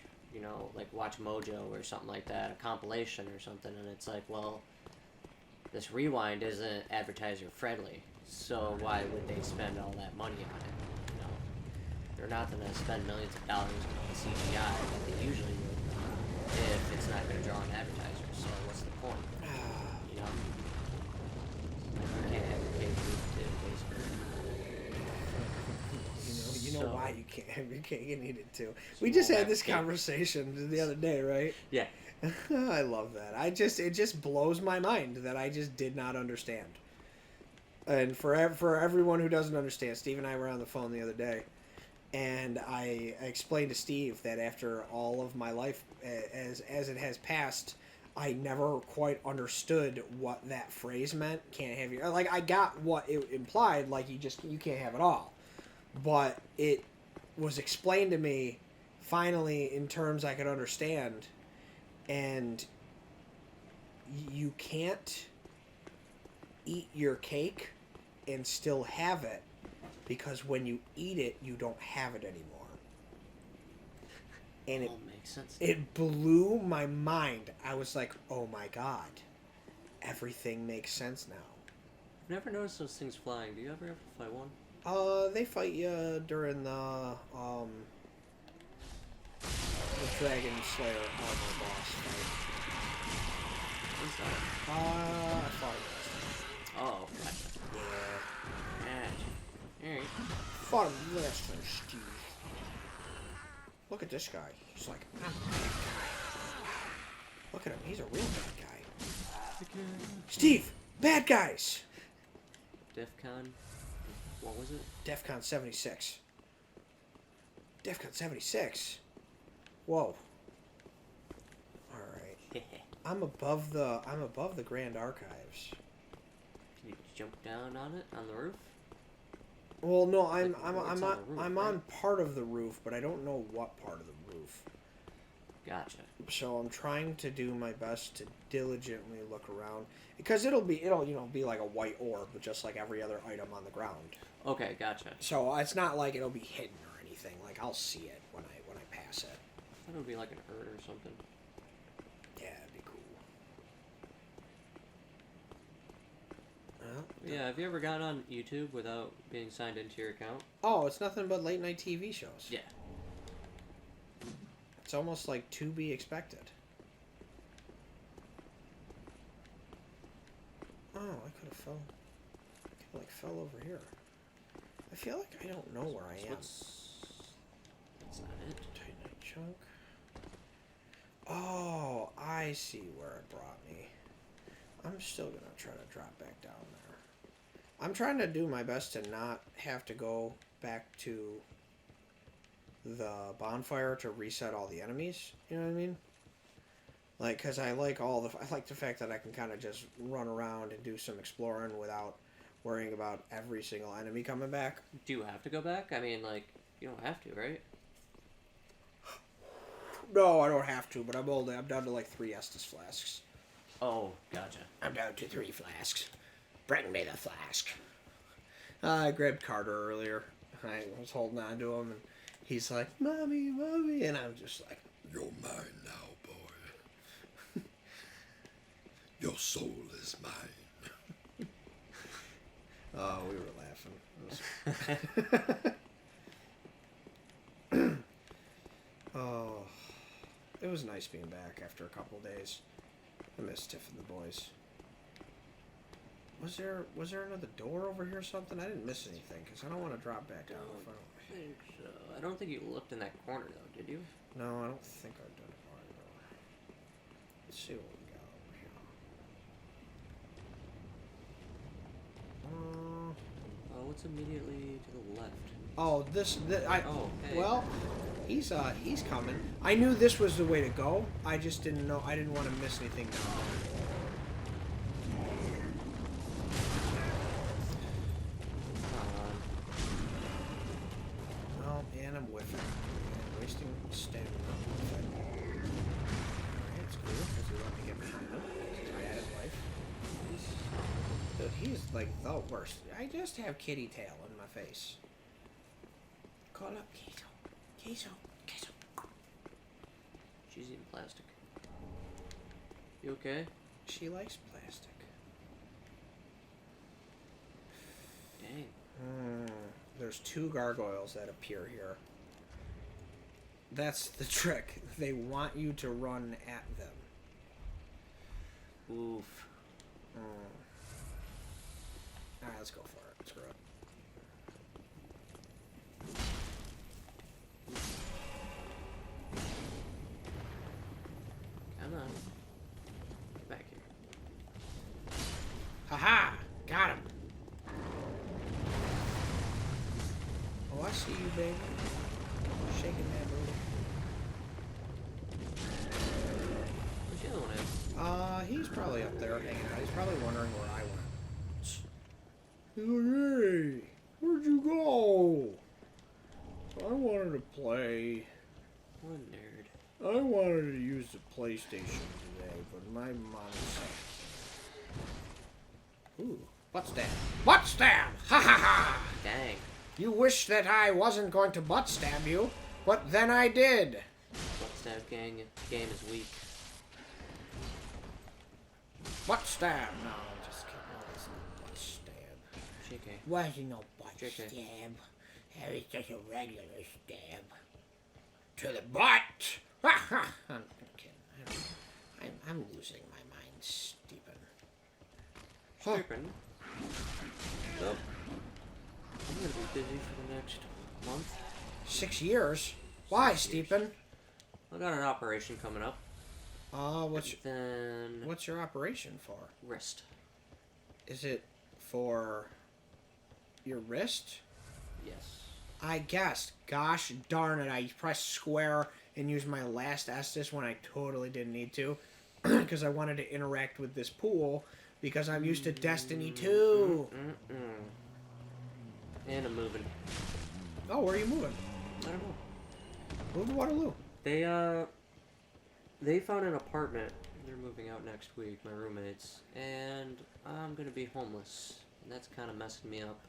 C: watch Mojo or something like that, a compilation or something, and it's like, well, this rewind isn't advertiser friendly, so why would they spend all that money on it? They're not going to spend millions of dollars on CGI that they usually would if it's not going to draw an advertiser, so what's the point? You can't advocate
B: why you can't. You needed to. We just had this conversation the other day, right?
C: Yeah.
B: I love that. It just blows my mind that I just did not understand. And for everyone who doesn't understand, Steve and I were on the phone the other day, and I explained to Steve that after all of my life, as it has passed, I never quite understood what that phrase meant. Can't have your, like, I got what it implied, like you can't have it all, but it was explained to me finally in terms I could understand, and you can't eat your cake and still have it, because when you eat it, you don't have it anymore. And it
C: makes sense.
B: It blew my mind. I was like, oh my god, everything makes sense now.
C: I've never noticed those things flying. Do you ever fight one?
B: They fight you during the Dragon Slayer armor boss fight.
C: What's that?
B: I fought him last time.
C: Oh, gotcha.
B: Yeah.
C: Alright.
B: Fought him last time, Steve. Look at this guy. He's like, I'm a bad guy. Look at him. He's a real bad guy. Steve! Bad guys!
C: DEFCON? What was it?
B: DEFCON 76. DEFCON 76? Whoa. Alright. I'm above the Grand Archives.
C: Can you jump down on it? On the roof?
B: Well, no, I'm
C: Like, it's on the roof,
B: I'm
C: right?
B: on part of the roof, but I don't know what part of the roof.
C: Gotcha.
B: So I'm trying to do my best to diligently look around, because it'll be like a white orb, but just like every other item on the ground.
C: Okay, gotcha.
B: So it's not like it'll be hidden or anything. Like, I'll see it when I pass it.
C: I thought it would be like an herd or something.
B: Yeah, it'd be cool.
C: Yeah, have you ever gone on YouTube without being signed into your account?
B: Oh, it's nothing but late night TV shows.
C: Yeah.
B: It's almost like to be expected. Oh, I could have fell over here. I feel like I don't know where I am.
C: That's not it.
B: Titanite chunk. Oh, I see where it brought me. I'm still gonna try to drop back down there. I'm trying to do my best to not have to go back to the bonfire to reset all the enemies. You know what I mean? Like, because I like the fact that I can kind of just run around and do some exploring without worrying about every single enemy coming back.
C: Do you have to go back? I mean, like, you don't have to, right?
B: No, I don't have to, but I'm down to like 3 Estus flasks.
C: Oh, gotcha.
B: I'm down to 3 flasks. Bring me the flask. I grabbed Carter earlier. I was holding on to him, and he's like, Mommy, Mommy, and I'm just like,
E: You're mine now, boy. Your soul is mine.
B: oh, we were laughing. Oh, it was nice being back after a couple days. I miss Tiff and the boys. Was there another door over here or something? I didn't miss anything, because I don't want to drop back down.
C: I think so. I don't think you looked in that corner, though, did you?
B: No, I don't think I've done it either. Let's see what we got over here.
C: Oh, what's immediately to the left?
B: Oh,
C: Oh, hey.
B: Well, he's coming. I knew this was the way to go. I just didn't know. I didn't want to miss anything down there. Oh, and I'm whiffing. And wasting stamina. Alright, it's cool because he let me get behind him. I added life. Dude, he's like the worst. I just have kitty tail in my face. Call up Queso. Queso. Queso.
C: She's eating plastic. You okay?
B: She likes plastic.
C: Dang.
B: There's 2 gargoyles that appear here. That's the trick. They want you to run at them.
C: Oof.
B: Alright, let's go for it. Screw it.
C: Come on.
B: baby. Shaking that booty.
C: Where's the other one at?
B: He's probably up there hanging out. He's probably wondering where I went. He's like, hey, where'd you go? I wanted to play.
C: What a nerd.
B: I wanted to use the PlayStation today, but my mom said. Ooh, butt stab. Butt stab! Ha ha ha!
C: Dang.
B: You wish that I wasn't going to butt stab you, but then I did.
C: Butt stab game is weak.
B: Butt stab. No, just kidding. No, it's not butt stab.
C: JK.
B: Wasn't no butt
C: JK.
B: stab. It was just a regular stab. To the butt! Ha ha! I'm kidding. I'm losing my mind, Stephen.
C: Stupid. Well, I'm gonna be busy for the next month.
B: 6 years? Why, Stephen?
C: I got an operation coming up.
B: What's your operation for?
C: Wrist.
B: Is it for your wrist?
C: Yes.
B: I guessed. Gosh darn it, I pressed square and used my last Estus when I totally didn't need to. Because I wanted to interact with this pool, because I'm used to Destiny 2.
C: And I'm moving.
B: Oh, where are you moving?
C: I don't know.
B: Move to Waterloo.
C: They found an apartment. They're moving out next week, my roommates. And I'm gonna be homeless. And that's kind of messing me up.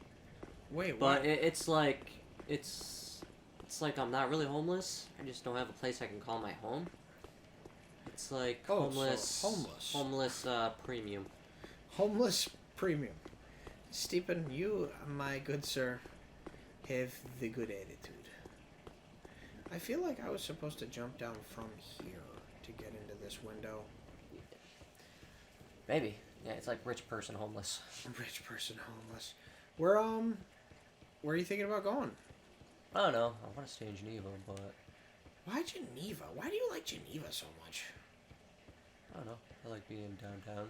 B: Wait,
C: But
B: what?
C: it's like I'm not really homeless. I just don't have a place I can call my home. It's like
B: Oh,
C: homeless,
B: so homeless.
C: premium.
B: Homeless premium. Stephen, you, my good sir, have the good attitude. I feel like I was supposed to jump down from here to get into this window.
C: Maybe. Yeah, it's like rich person homeless.
B: Rich person homeless. Where are you thinking about going?
C: I don't know. I want to stay in Geneva, but
B: Why Geneva? Why do you like Geneva so much?
C: I don't know. I like being downtown.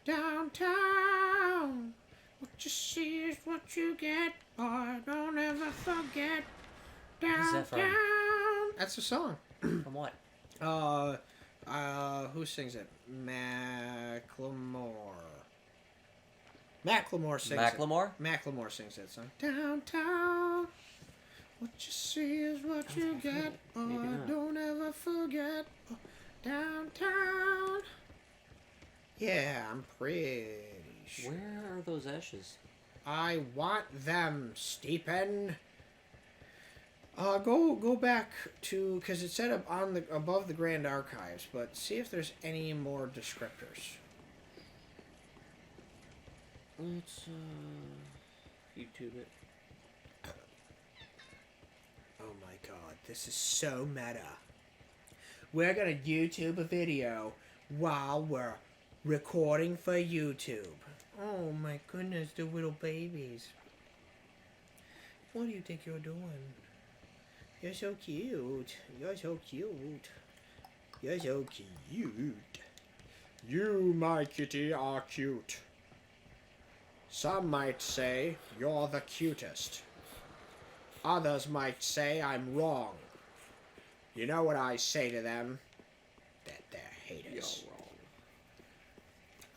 B: Downtown, what you see is what you get, boy. Don't ever forget.
C: Who's that from?
B: Downtown. That's a song.
C: From what?
B: Who sings it? Macklemore. Macklemore sings
C: Macklemore?
B: it. Macklemore sings that song. Downtown, what you see is what you get, boy.
C: Maybe not.
B: Don't ever forget. Downtown. Yeah, I'm pretty sure.
C: Where are those ashes?
B: I want them, Stephen. Go back to, because it said up on the above the Grand Archives, but see if there's any more descriptors.
C: Let's YouTube it.
B: Oh my god, this is so meta. We're gonna YouTube a video while we're recording for YouTube. Oh my goodness, the little babies. What do you think you're doing? You're so cute. You're so cute. You're so cute. You, my kitty, are cute. Some might say you're the cutest. Others might say I'm wrong. You know what I say to them? That they're haters.
C: You're wrong.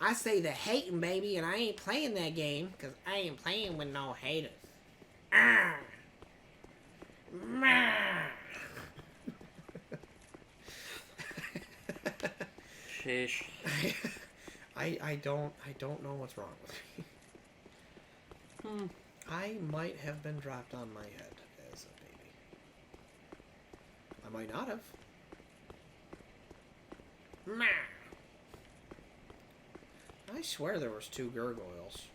B: I say they're hating, baby, and I ain't playing that game, because I ain't playing with no haters. Ah!
C: Sheesh.
B: I don't know what's wrong with me. I might have been dropped on my head as a baby. I might not have. I swear there was 2 gargoyles.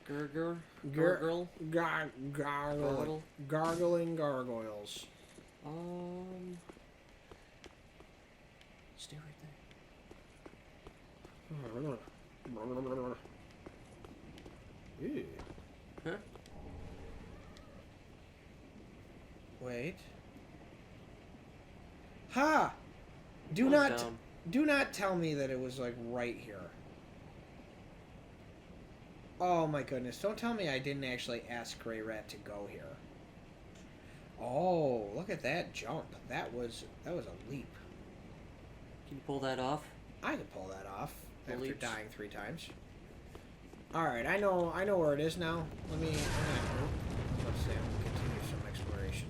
C: Gurgle?
B: Gargoyle?
C: Gargle?
B: Gargling gargoyles.
C: Stay right there.
B: Ew.
C: Huh?
B: Wait. Ha! Do
C: That was
B: not
C: dumb.
B: do not tell me that it was like right here. Oh my goodness. Don't tell me I didn't actually ask Grey Rat to go here. at that jump. That was a leap.
C: Can you pull that off?
B: I can pull that off after
C: Leaps.
B: dying 3 times. Alright, I know where it is now. Let's say I'm gonna continue some exploration.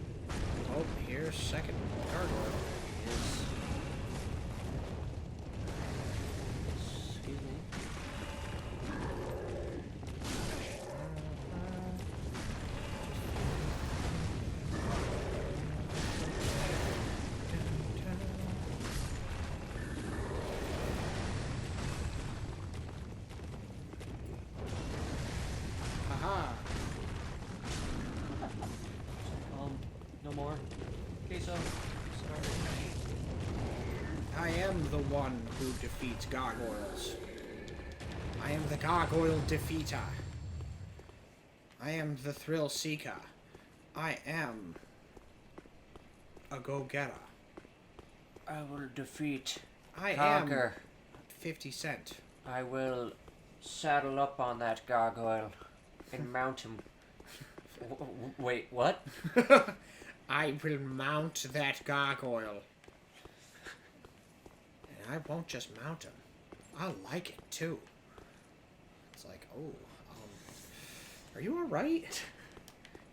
B: Oh, here's second gargoyle.
C: Yes. Excuse me.
B: Haha.
C: No more. Queso. Sorry.
B: I am the one who defeats gargoyles. I am the gargoyle defeater. I am the thrill seeker. I am a go-getter.
A: I will defeat.
B: I
A: Conquer.
B: am 50 Cent.
A: I will saddle up on that gargoyle and mount him.
C: Wait, what?
B: I will mount that gargoyle. And I won't just mount him. I like it too. It's like, oh, are you alright?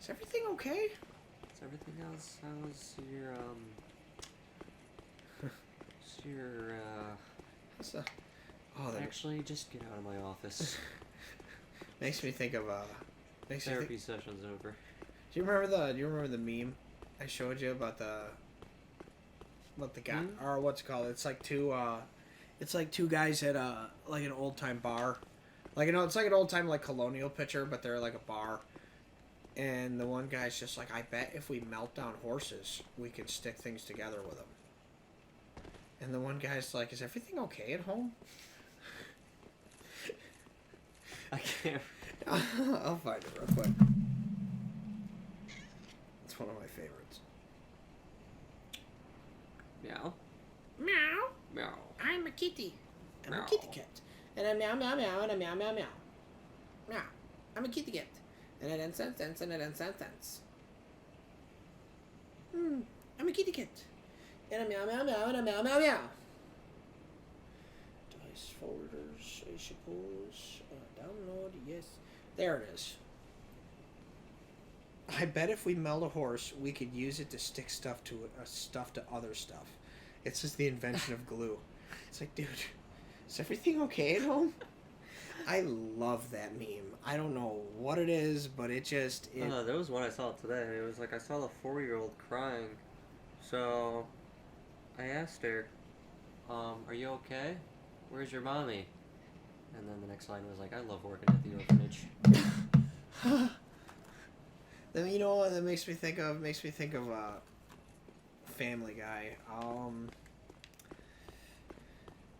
B: Is everything okay?
C: Is everything else? How's your
B: What's the... Oh, that
C: Actually, just get out of my office.
B: makes me think of
C: Therapy session's over.
B: Do you remember the meme I showed you about the guy or what's it called? It's like two guys at like an old time bar. Like, you know, it's like an old time like colonial picture, but they're like a bar. And the one guy's just like, I bet if we melt down horses, we could stick things together with them. And the one guy's like, is everything okay at home?
C: I can't.
B: I'll find it real quick. It's one of my favorites.
C: Meow.
B: Meow.
C: Meow.
B: I'm a kitty. I'm
C: Meow.
B: a kitty cat. And I meow meow meow and I meow meow meow. Meow. I'm a kitty cat. And I dance dance dance and I dance dance dance. I'm a kitty cat. And I meow meow meow and I meow meow meow. Dice folders, I suppose. Download, yes. There it is. I bet if we melt a horse, we could use it to stick stuff to other stuff. It's just the invention of glue. It's like, dude, is everything okay at home? I love that meme. I don't know what it is, but it just...
C: There was one I saw today. It was like I saw the 4-year-old crying. So I asked her, are you okay? Where's your mommy? And then the next line was like, I love working at the orphanage.
B: Then, you know what that makes me think of? Family Guy.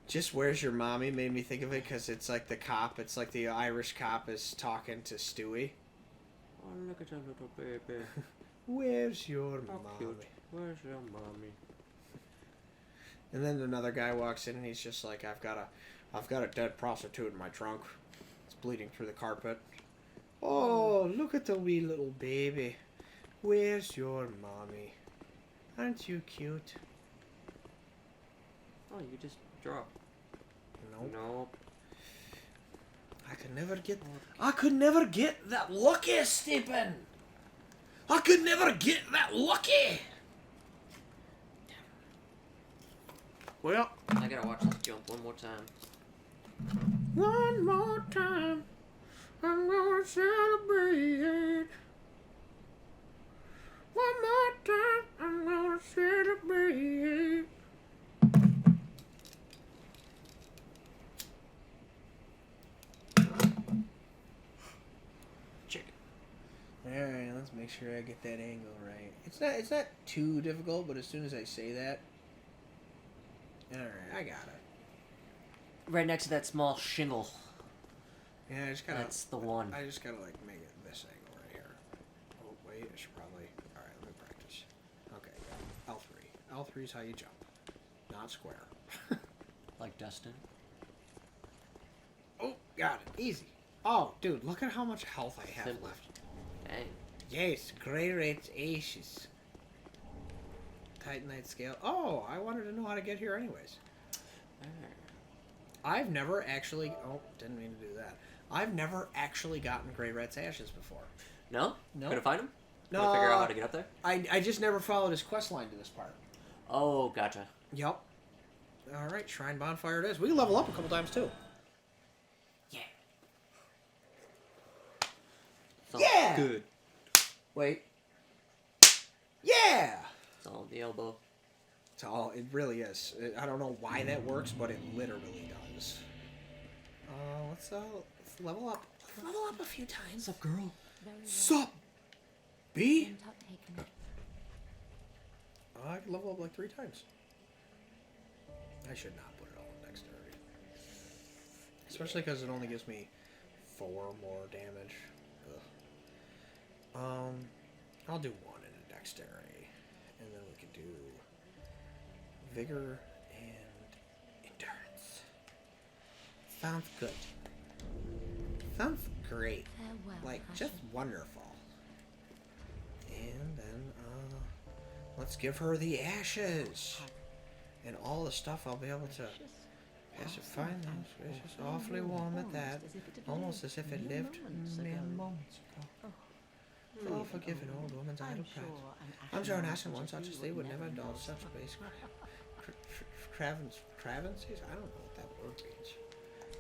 B: Just Where's Your Mommy made me think of it because it's like the cop. It's like the Irish cop is talking to Stewie.
C: Oh, look at your little baby.
B: Where's your
C: How
B: mommy?
C: cute. Where's your mommy?
B: And then another guy walks in and he's just like, I've got a dead prostitute in my trunk. It's bleeding through the carpet. Oh, look at the wee little baby. Where's your mommy? Aren't you cute?
C: Oh, you just drop.
B: Nope.
C: Nope.
B: I could never get that lucky, Stephen. I could never get that lucky. Well,
C: I gotta watch this jump one more time.
B: one more time, I'm gonna celebrate. One more time, I'm gonna celebrate.
C: Chicken.
B: Alright, let's make sure I get that angle right. It's not too difficult, but as soon as I say that. Alright, I got it.
C: Right next to that small shingle.
B: Yeah, I just gotta.
C: That's the one.
B: I just gotta like make it this angle right here. Oh wait, I should probably. All right, let me practice. Okay, L3. L3 is how you jump, not square.
C: Like Dustin.
B: Oh, got it. Easy. Oh, dude, look at how much health I have
C: Simple.
B: left.
C: Dang.
B: Yes, great rates aces. Titanite scale. Oh, I wanted to know how to get here anyways.
C: Alright.
B: I've never actually... Oh, didn't mean to do that. I've never actually gotten Grey Rat's ashes before.
C: No?
B: No.
C: Gonna find him?
B: No.
C: Gonna figure out how to get up there?
B: I just never followed his quest line to this part.
C: Oh, gotcha.
B: Yep. Alright, Shrine Bonfire it is. We can level up a couple times too.
C: Yeah.
B: Yeah!
C: Good.
B: Wait. Yeah!
C: It's all in the elbow.
B: It's all, it really is. I don't know why that works, but it literally does. Let's level up. Level up a few times.
C: What's up, girl?
D: Very well.
B: Sup? B?
D: Don't take me.
B: I can level up like 3 times. I should not put it all in dexterity. Especially because it only gives me 4 more damage. Ugh. I'll do 1 in a dexterity. And then we can do vigor and endurance. Sounds good. Sounds great.
D: Farewell,
B: Like,
D: Asher.
B: just wonderful. And then, let's give her the ashes. And all the stuff I'll be able to pacify them. It's just awfully warm at that. Almost as if it lived mere moments ago. Oh, forgive an old woman's idle pride. I'm sure an Ashen one such as thee would never indulge such base cravencies. I don't know what that word means.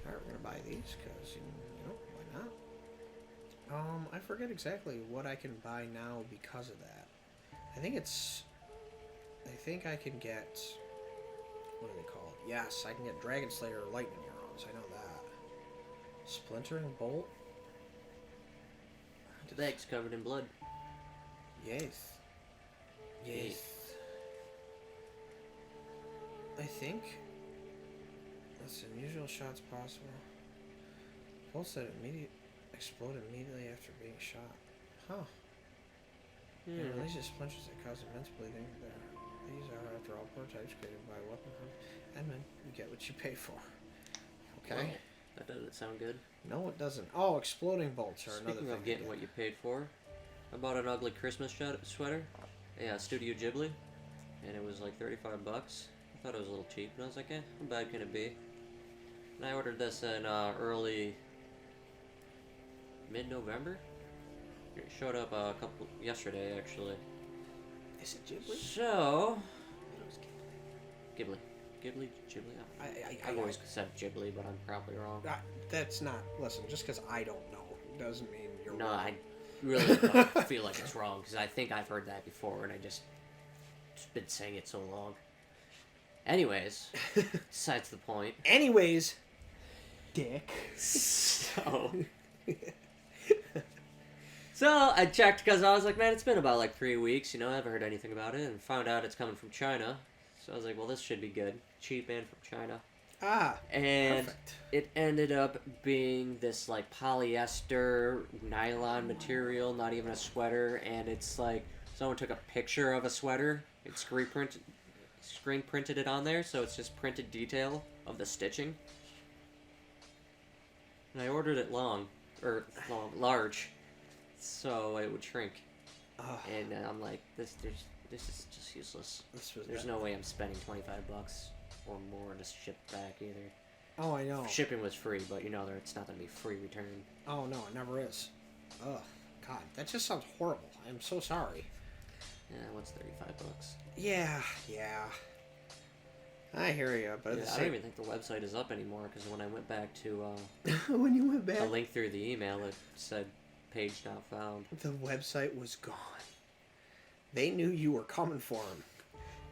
B: Alright, we're gonna buy these because, you know, why not? I forget exactly what I can buy now because of that. I think I can get, what do they call it? Yes, I can get Dragon Slayer Lightning Arrows. I know that. Splintering Bolt.
C: The bag's covered in blood.
B: Yes. Yes. I think that's unusual shots possible. Bolts that explode immediately after being shot. Huh.
C: Yeah.
B: And releases splinters that cause immense bleeding. These are, after all, prototypes created by Weapon Edmund. You get what you pay for. Okay.
C: Well, that doesn't sound good.
B: No, it doesn't. Oh, exploding bolts are another
C: Speaking
B: thing.
C: of getting what you paid for, I bought an ugly Christmas sweater. Yeah, Studio Ghibli. And it was like 35 bucks. I thought it was a little cheap, and I was like, eh, how bad can it be? And I ordered this in early mid-November. It showed up yesterday, actually.
B: Is it Ghibli?
C: So, Ghibli. Ghibli? I've
B: I
C: always said Ghibli, but I'm probably wrong.
B: That's not. Listen, just because I don't know doesn't mean you're
C: No,
B: wrong.
C: I really don't feel like it's wrong, because I think I've heard that before, and I just been saying it so long. Anyways, besides the point.
B: Anyways, dick.
C: So I checked because I was like, man, it's been about like 3 weeks, you know, I haven't heard anything about it, and found out it's coming from China. So I was like, well, this should be good. Cheap and from China.
B: Ah,
C: And
B: perfect.
C: it ended up being this like polyester nylon material, not even a sweater, and it's like someone took a picture of a sweater and screen printed it on there, so it's just printed detail of the stitching. And I ordered it large, so it would shrink. And I'm like, this is just useless. There's no way I'm spending 25 bucks or more to ship back either.
B: Oh, I know.
C: Shipping was free, but you know it's not gonna be free return.
B: Oh no, it never is. Ugh, God, that just sounds horrible. I'm so sorry.
C: Yeah, what's 35 bucks?
B: Yeah. I hear you, but
C: Yeah, I don't even think the website is up anymore because when I went back to
B: when you went back,
C: the link through the email, it said page not found.
B: the website was gone. They knew you were coming for them.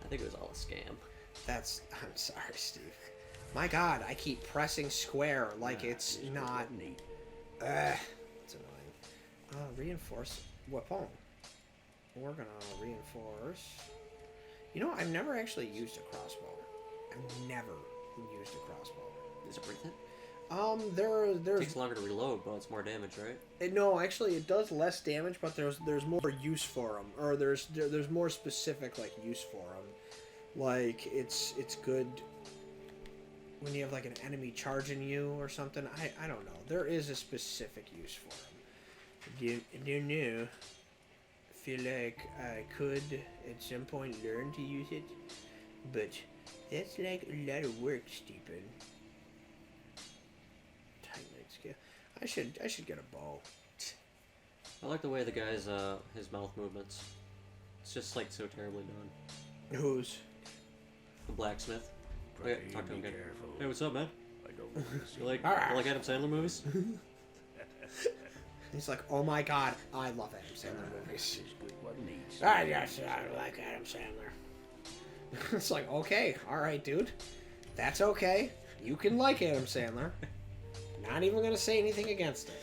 C: I think it was all a scam.
B: I'm sorry, Steve. My God, I keep pressing square like it's not. It's annoying. Reinforce weapon. We're gonna reinforce. You know, I've never actually used a crossbow. I've never used a crossbow.
C: Is it worth it?
B: There's
C: It takes longer to reload, but it's more damage, right?
B: no, actually, it does less damage, but there's more use for them, or there's more specific like use for them. Like it's good when you have like an enemy charging you or something. I don't know. There is a specific use for them. Do you know? feel like I could at some point learn to use it, but that's like a lot of work, Stephen. Titanite scale. I should get a bow.
C: I like the way the guy's his mouth movements. It's just like so terribly done.
B: Who's?
C: The blacksmith. Oh, yeah, talk to him again. Hey, what's up, man?
E: I don't
C: You like Adam Sandler movies?
B: He's like, oh my god, I love Adam Sandler movies.
E: needs.
B: Yes, I like Adam Sandler. It's like, okay, alright, dude. That's okay. You can like Adam Sandler. Not even gonna say anything against it.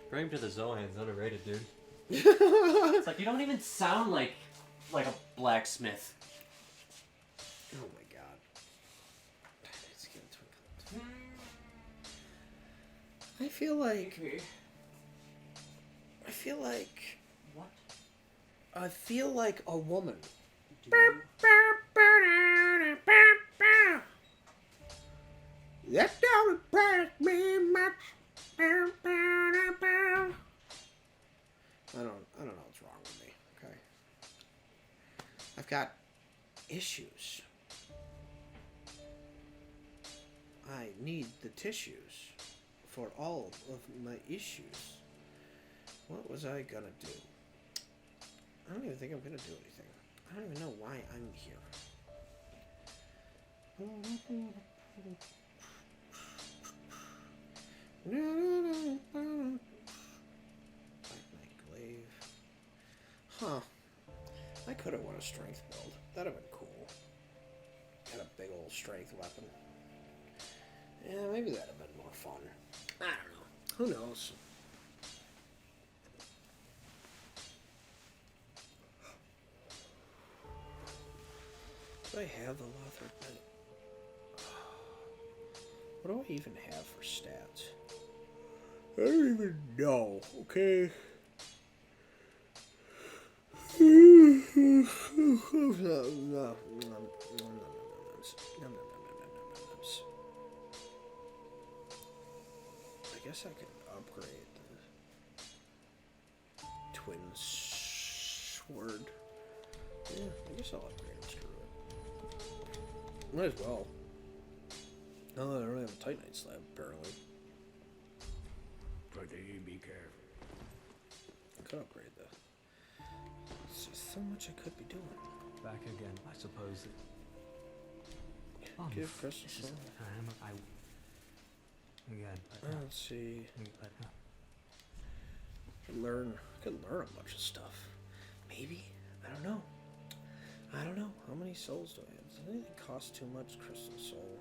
C: Bring him to the Zohan's underrated, dude.
A: It's like you don't even sound like a blacksmith.
B: Oh my god. Let's get into it. I feel like
A: What?
B: I feel like a woman.
A: Do you?
B: That don't impress me much. I don't know what's wrong with me. Okay. I've got issues. I need the tissues for all of my issues. What was I gonna do? I don't even think I'm gonna do anything. I don't even know why I'm here. Like glaive. Huh. I could have won a strength build. That'd have been cool. Got a big old strength weapon. Yeah, maybe that'd have been more fun. I don't know. Who knows? Do I have the Lothric? What do I even have for stats? I don't even know, okay? I guess I could upgrade the twin sword. Yeah, I guess I'll upgrade it. Screw it. Might as well. No, I don't have a Titanite slab, apparently.
E: Be careful.
B: I could upgrade that. There's just so much I could be doing.
F: Back again, I suppose.
B: Give crystal
F: This is
B: soul.
F: the time again.
B: Let's see. I could learn a bunch of stuff. Maybe. I don't know. How many souls do I have? Does anything cost too much? Crystal soul.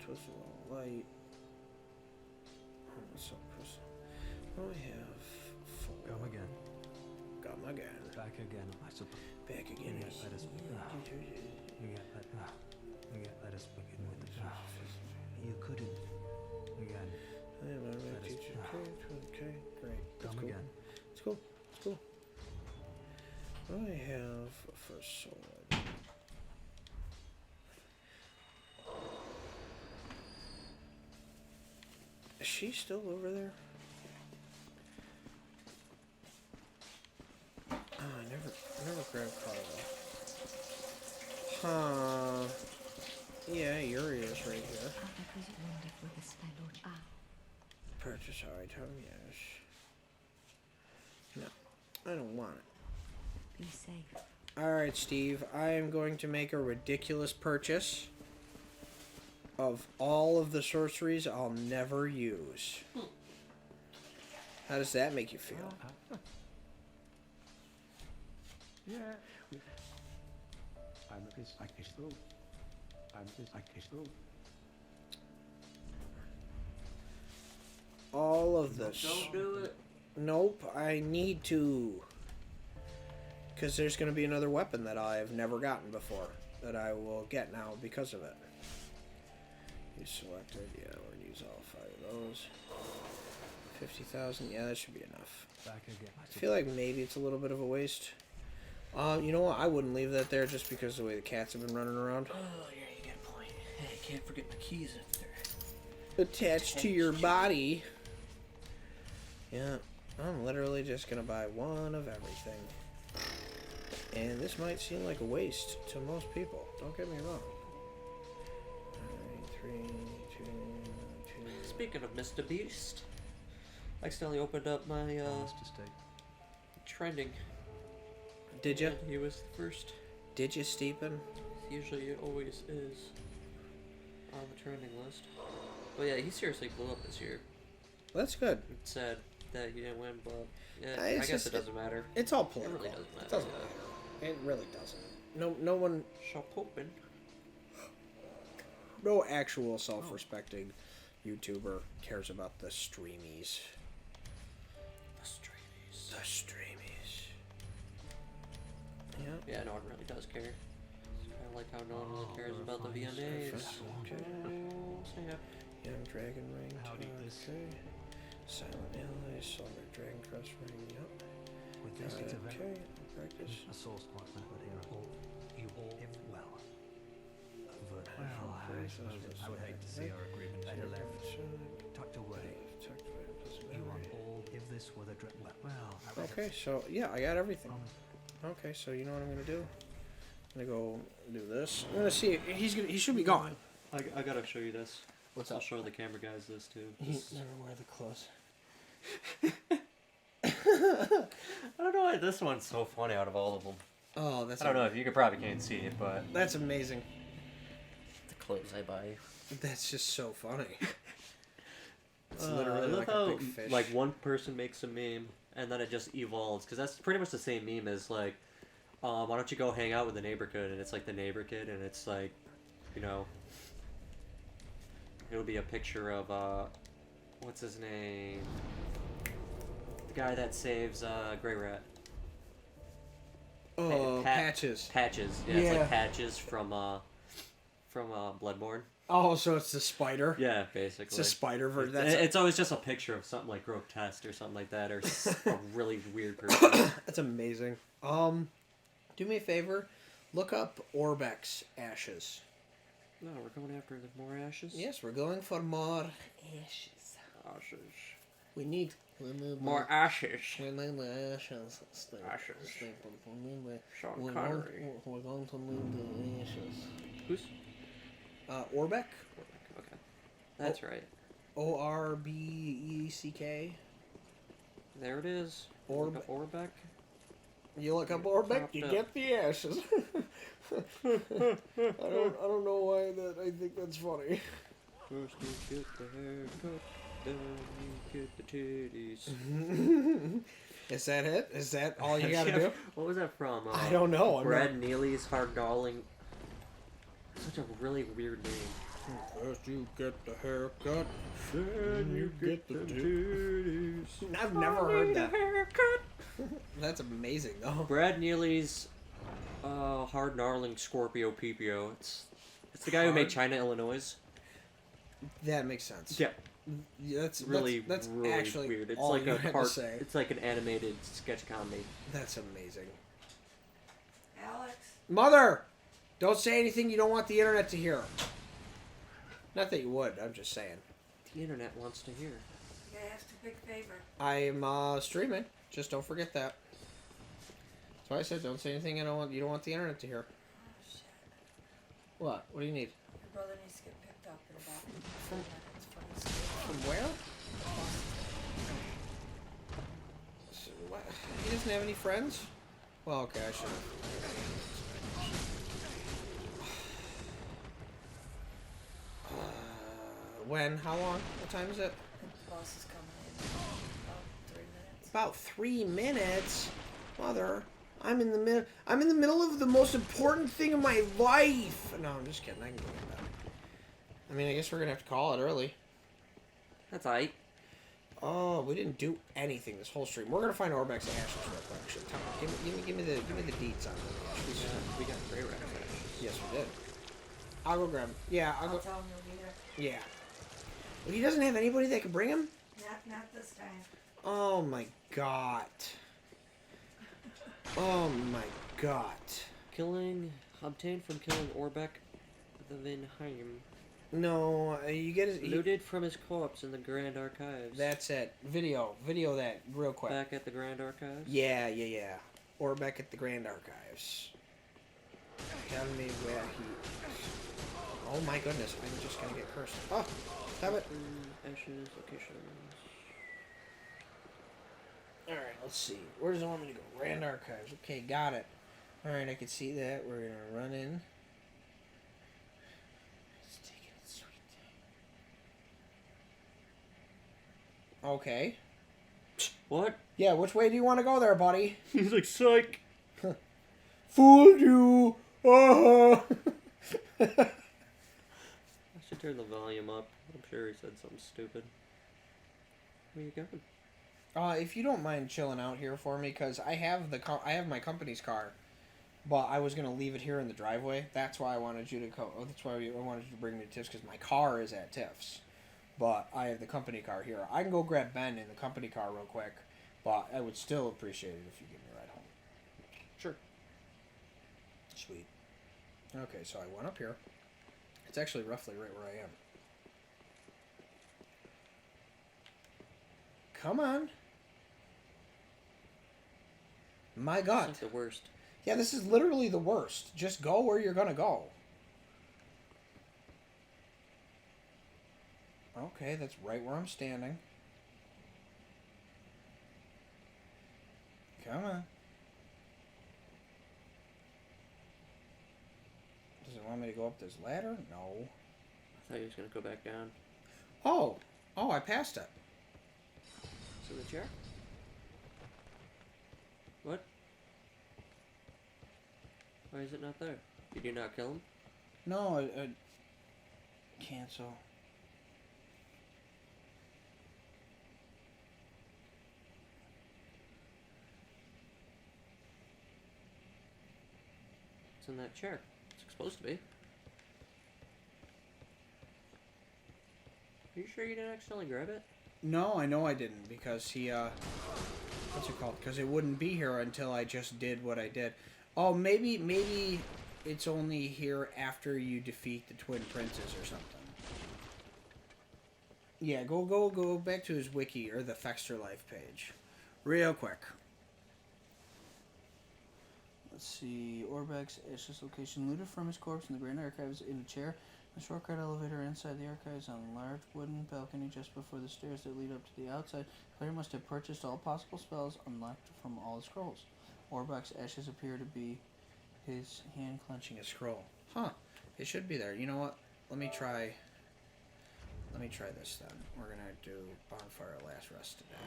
B: Twisted light. What's up, Crystal? What do I have? 4.
F: Come again.
B: Come again.
F: Back again, I suppose.
B: Back again.
F: Let us let us begin with the You couldn't. Again.
B: Okay, great. That's
F: Come
B: cool.
F: again.
B: It's cool. It's cool. What do I have for soul? Is she still over there? Oh, I never grabbed Carlo. Huh. Yeah, Yuri is right here. Purchase item, yes. No, I don't want it.
D: Be safe.
B: Alright, Steve, I am going to make a ridiculous purchase of all of the sorceries I'll never use. How does that make you feel?
F: Yeah.
B: All of this.
A: Don't do it.
B: Nope, I need to. Because there's going to be another weapon that I've never gotten before. That I will get now because of it. You selected. Yeah, we're going to use all 5 of those. 50,000. Yeah, that should be enough.
F: Back again.
B: I feel like maybe it's a little bit of a waste. You know what? I wouldn't leave that there just because of the way the cats have been running around.
A: Oh, yeah, you got a point. Hey, can't forget the keys up there.
B: Attached to your body. Yeah. I'm literally just gonna buy one of everything. And this might seem like a waste to most people. Don't get me wrong. Alright, 3, 2, 2.
C: Speaking of Mr. Beast, I accidentally opened up my trending.
B: Did you?
C: And he was the first.
B: Did you, Steepen?
C: Usually it always is on the trending list. But yeah, he seriously blew up this year.
B: That's good.
C: It's sad that he didn't win, but yeah, I
B: It's
C: guess
B: just-
C: it doesn't matter.
B: It's all
C: It
B: political.
C: really doesn't matter.
B: It doesn't matter. It really doesn't. No one,
C: Shop open.
B: no actual self-respecting YouTuber cares about the streamies.
C: The streamies.
B: The streamies. Yeah.
C: Yeah, no one really does care. It's kind of like how no one really cares about the VMAs.
B: Okay.
C: Oh, snap.
B: Young Dragon Ring.
F: How did this-
B: Okay. Silent Ally, Silver Dragon Crest Ring. Yep.
F: With this, it's a
B: Okay.
F: very
B: Practice.
F: a source like that, but here you all if well. But I would hate to see our agreement end tucked away. You want all if this were the well. I would
B: Okay, so yeah, I got everything. Okay, so you know what I'm gonna do? I'm gonna go do this. I'm gonna see. He should be gone.
C: I gotta show you this.
B: What's
C: I'll
B: up?
C: show the camera guys this too.
B: Never wear the clothes.
C: I don't know why this one's so funny out of all of them.
B: Oh, that's.
C: I don't know if you could probably can't see it, but
B: That's amazing.
C: the clothes I buy.
B: That's just so funny. It's
C: I
B: literally
C: love
B: like
C: how,
B: a big fish.
C: like one person makes a meme and then it just evolves because that's pretty much the same meme as like, why don't you go hang out with the neighbor kid? And it's like the neighbor kid, and it's like, you know, it'll be a picture of what's his name? The guy that saves Grey Rat.
B: Oh,
C: Pat-
B: Patches.
C: Patches. Yeah, it's
B: Yeah.
C: like Patches from Bloodborne.
B: Oh, so it's the spider.
C: Yeah, basically.
B: It's a spider version.
C: It's always just a picture of something like grotesque or something like that, or a really weird person.
B: That's amazing. Do me a favor, look up Orbex's ashes.
C: No, we're going after the more ashes.
B: Yes, we're going for more ashes.
C: Ashes.
B: We need
C: More ashes.
B: We need the ashes.
C: Ashes. Sean
B: We're
C: Connery.
B: going to need the ashes.
C: Who's?
B: Orbeck.
C: Okay, that's right.
B: Orbeck.
C: There it is.
B: Orbe-
C: Look up Orbeck.
B: You look up Orbeck,
C: Chopped
B: you
C: up.
B: get the ashes. I don't know why I think that's funny.
C: First you get the haircut, then you get the titties.
B: Is that it? Is that all you gotta do?
C: What was that from?
B: I don't know.
C: Brad Neely's Hard Darling. Such a really weird name.
B: First you get the haircut,
C: Then
B: you get the
C: titties.
B: I've never heard that. That's amazing, though.
C: Brad Neely's Hard Gnarling Scorpio Pipio. It's the guy who made China, Illinois.
B: That makes sense.
C: Yeah,
B: That's
C: really,
B: that's
C: really
B: actually
C: weird. It's
B: all
C: like
B: you
C: a
B: had
C: part.
B: to say.
C: It's like an animated sketch comedy.
B: That's amazing.
A: Alex?
B: Mother, don't say anything you don't want the internet to hear. Not that you would. I'm just saying.
C: The internet wants to hear.
A: You gotta ask a big favor.
B: I'm streaming. Just don't forget that. That's why I said don't say anything you don't want the internet to hear.
A: Oh, shit.
B: What? What do you need?
A: Your brother needs to get picked up in about 3
B: From-
A: minutes from school.
B: From where? What? He doesn't have any friends? Well, okay, I should. When? How long? What time is it?
A: The boss is coming in about 3 minutes.
B: About 3 minutes? Mother, I'm in the middle of the most important thing in my life. No, I'm just kidding. I can go to bed. I mean, I guess we're gonna have to call it early.
C: That's aight.
B: Oh, we didn't do anything this whole stream. We're gonna find Orbeck's ashes real quick. Shit, tell me, give me the deets on the ashes.
C: We got Grey Rat ashes.
B: Yes, we did. I'll go grab him. Yeah, I'll
A: I'll
B: go.
A: tell him you'll be there.
B: Yeah. Well, he doesn't have anybody that can bring him?
A: Not this time.
B: Oh my god. Oh my god.
C: Obtained from killing Orbeck the Vinheim.
B: No, you get his...
C: Looted from his corpse in the Grand Archives.
B: That's it. Video that real quick.
C: Back at the Grand Archives?
B: Yeah. Or back at the Grand Archives. Tell me where he... Oh my goodness, I'm just gonna get cursed. Oh, stop it.
C: Ashes, locations.
B: Alright, let's see. Where does it want me to go? Grand Archives. Okay, got it. Alright, I can see that. We're gonna run in. Let's take it sweet. Okay.
C: What?
B: Yeah, which way do you want to go there, buddy?
C: He's like, psych!
B: Fooled you! Oh!
C: I should turn the volume up. I'm sure he said something stupid. Where you going?
B: If you don't mind chilling out here for me, because I have my company's car, but I was gonna leave it here in the driveway. That's why I wanted you to go. That's why I wanted you to bring me to Tiff's, because my car is at Tiff's, but I have the company car here. I can go grab Ben in the company car real quick, but I would still appreciate it if you give me a ride home.
C: Sure.
B: Sweet. Okay, so I went up here. It's actually roughly right where I am. Come on. My God.
C: It's like the worst.
B: Yeah, this is literally the worst. Just go where you're gonna go. Okay, that's right where I'm standing. Come on. Does it want me to go up this ladder? No.
C: I thought he was going to go back down.
B: Oh, I passed it.
C: So the chair? What? Why is it not there? Did you not kill him?
B: No, cancel.
C: It's in that chair. It's supposed to be. Are you sure you didn't accidentally grab it?
B: No, I know I didn't, because he, what's it called? Because it wouldn't be here until I just did what I did. Oh, maybe it's only here after you defeat the Twin Princes or something. Yeah, go back to his wiki, or the Fexter Life page. Real quick. Let's see. Orbek's ashes location looted from his corpse in the Grand Archives in a chair. A shortcut elevator inside the archives on a large wooden balcony just before the stairs that lead up to the outside. Player must have purchased all possible spells unlocked from all the scrolls. Orbek's ashes appear to be his hand clenching a scroll. Huh. It should be there. You know what? Let me try this then. We're gonna do Bonfire Last Rest today.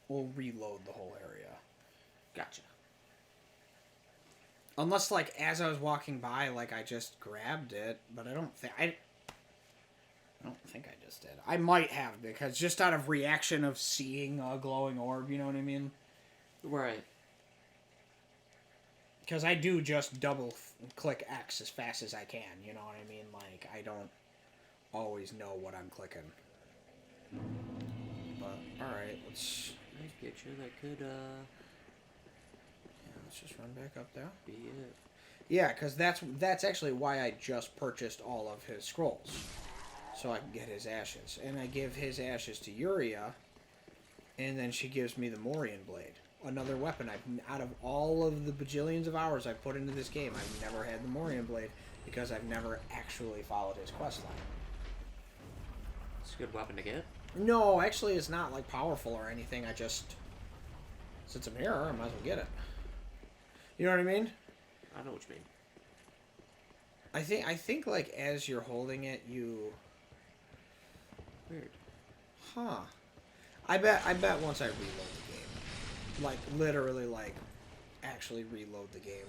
B: We'll reload the whole area.
C: Gotcha.
B: Unless, like, as I was walking by, like, I just grabbed it, but I don't think I just did. I might have, because just out of reaction of seeing a glowing orb, you know what I mean?
C: Right.
B: Because I do just double click X as fast as I can, you know what I mean? Like, I don't always know what I'm clicking. But, alright, let's...
C: Nice picture. That could,
B: Yeah, let's just run back up there.
C: be it.
B: Yeah, because that's actually why I just purchased all of his scrolls. So I can get his ashes. And I give his ashes to Yuria, and then she gives me the Morian Blade. Another weapon. Out of all of the bajillions of hours I've put into this game, I've never had the Morian Blade, because I've never actually followed his questline.
C: It's a good weapon to get.
B: No, actually it's not, like, powerful or anything. I just... Since I'm here, I might as well get it. You know what I mean?
C: I know what you mean.
B: I think like, as you're holding it, you...
C: Weird.
B: Huh. I bet once I reload the game. Like, literally, like, actually reload the game.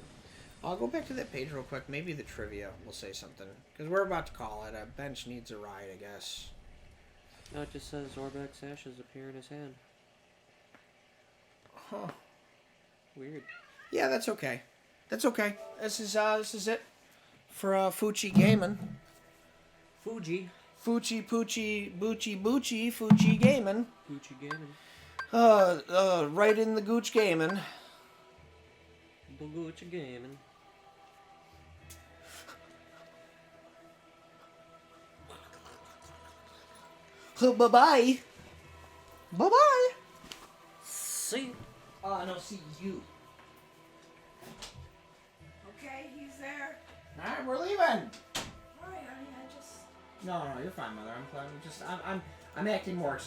B: I'll go back to that page real quick. Maybe the trivia will say something. Because we're about to call it. A bench needs a ride, I guess.
C: No, it just says Orbek's ashes appear in his hand.
B: Huh.
C: Weird.
B: Yeah, that's okay. That's okay. This is it for Fuji Gaming.
C: Fuji.
B: Fuji Poochie Boochie Boochie Fuji Gaming.
C: Gucci Gaming.
B: Right in the Gooch Gaming.
C: Gucci Gaming.
B: Bye-bye. Bye-bye.
C: See?
B: No, see you.
G: Okay, he's there.
B: Alright, we're leaving.
G: Alright, honey, I just...
B: No, you're fine, Mother. I'm acting more excited.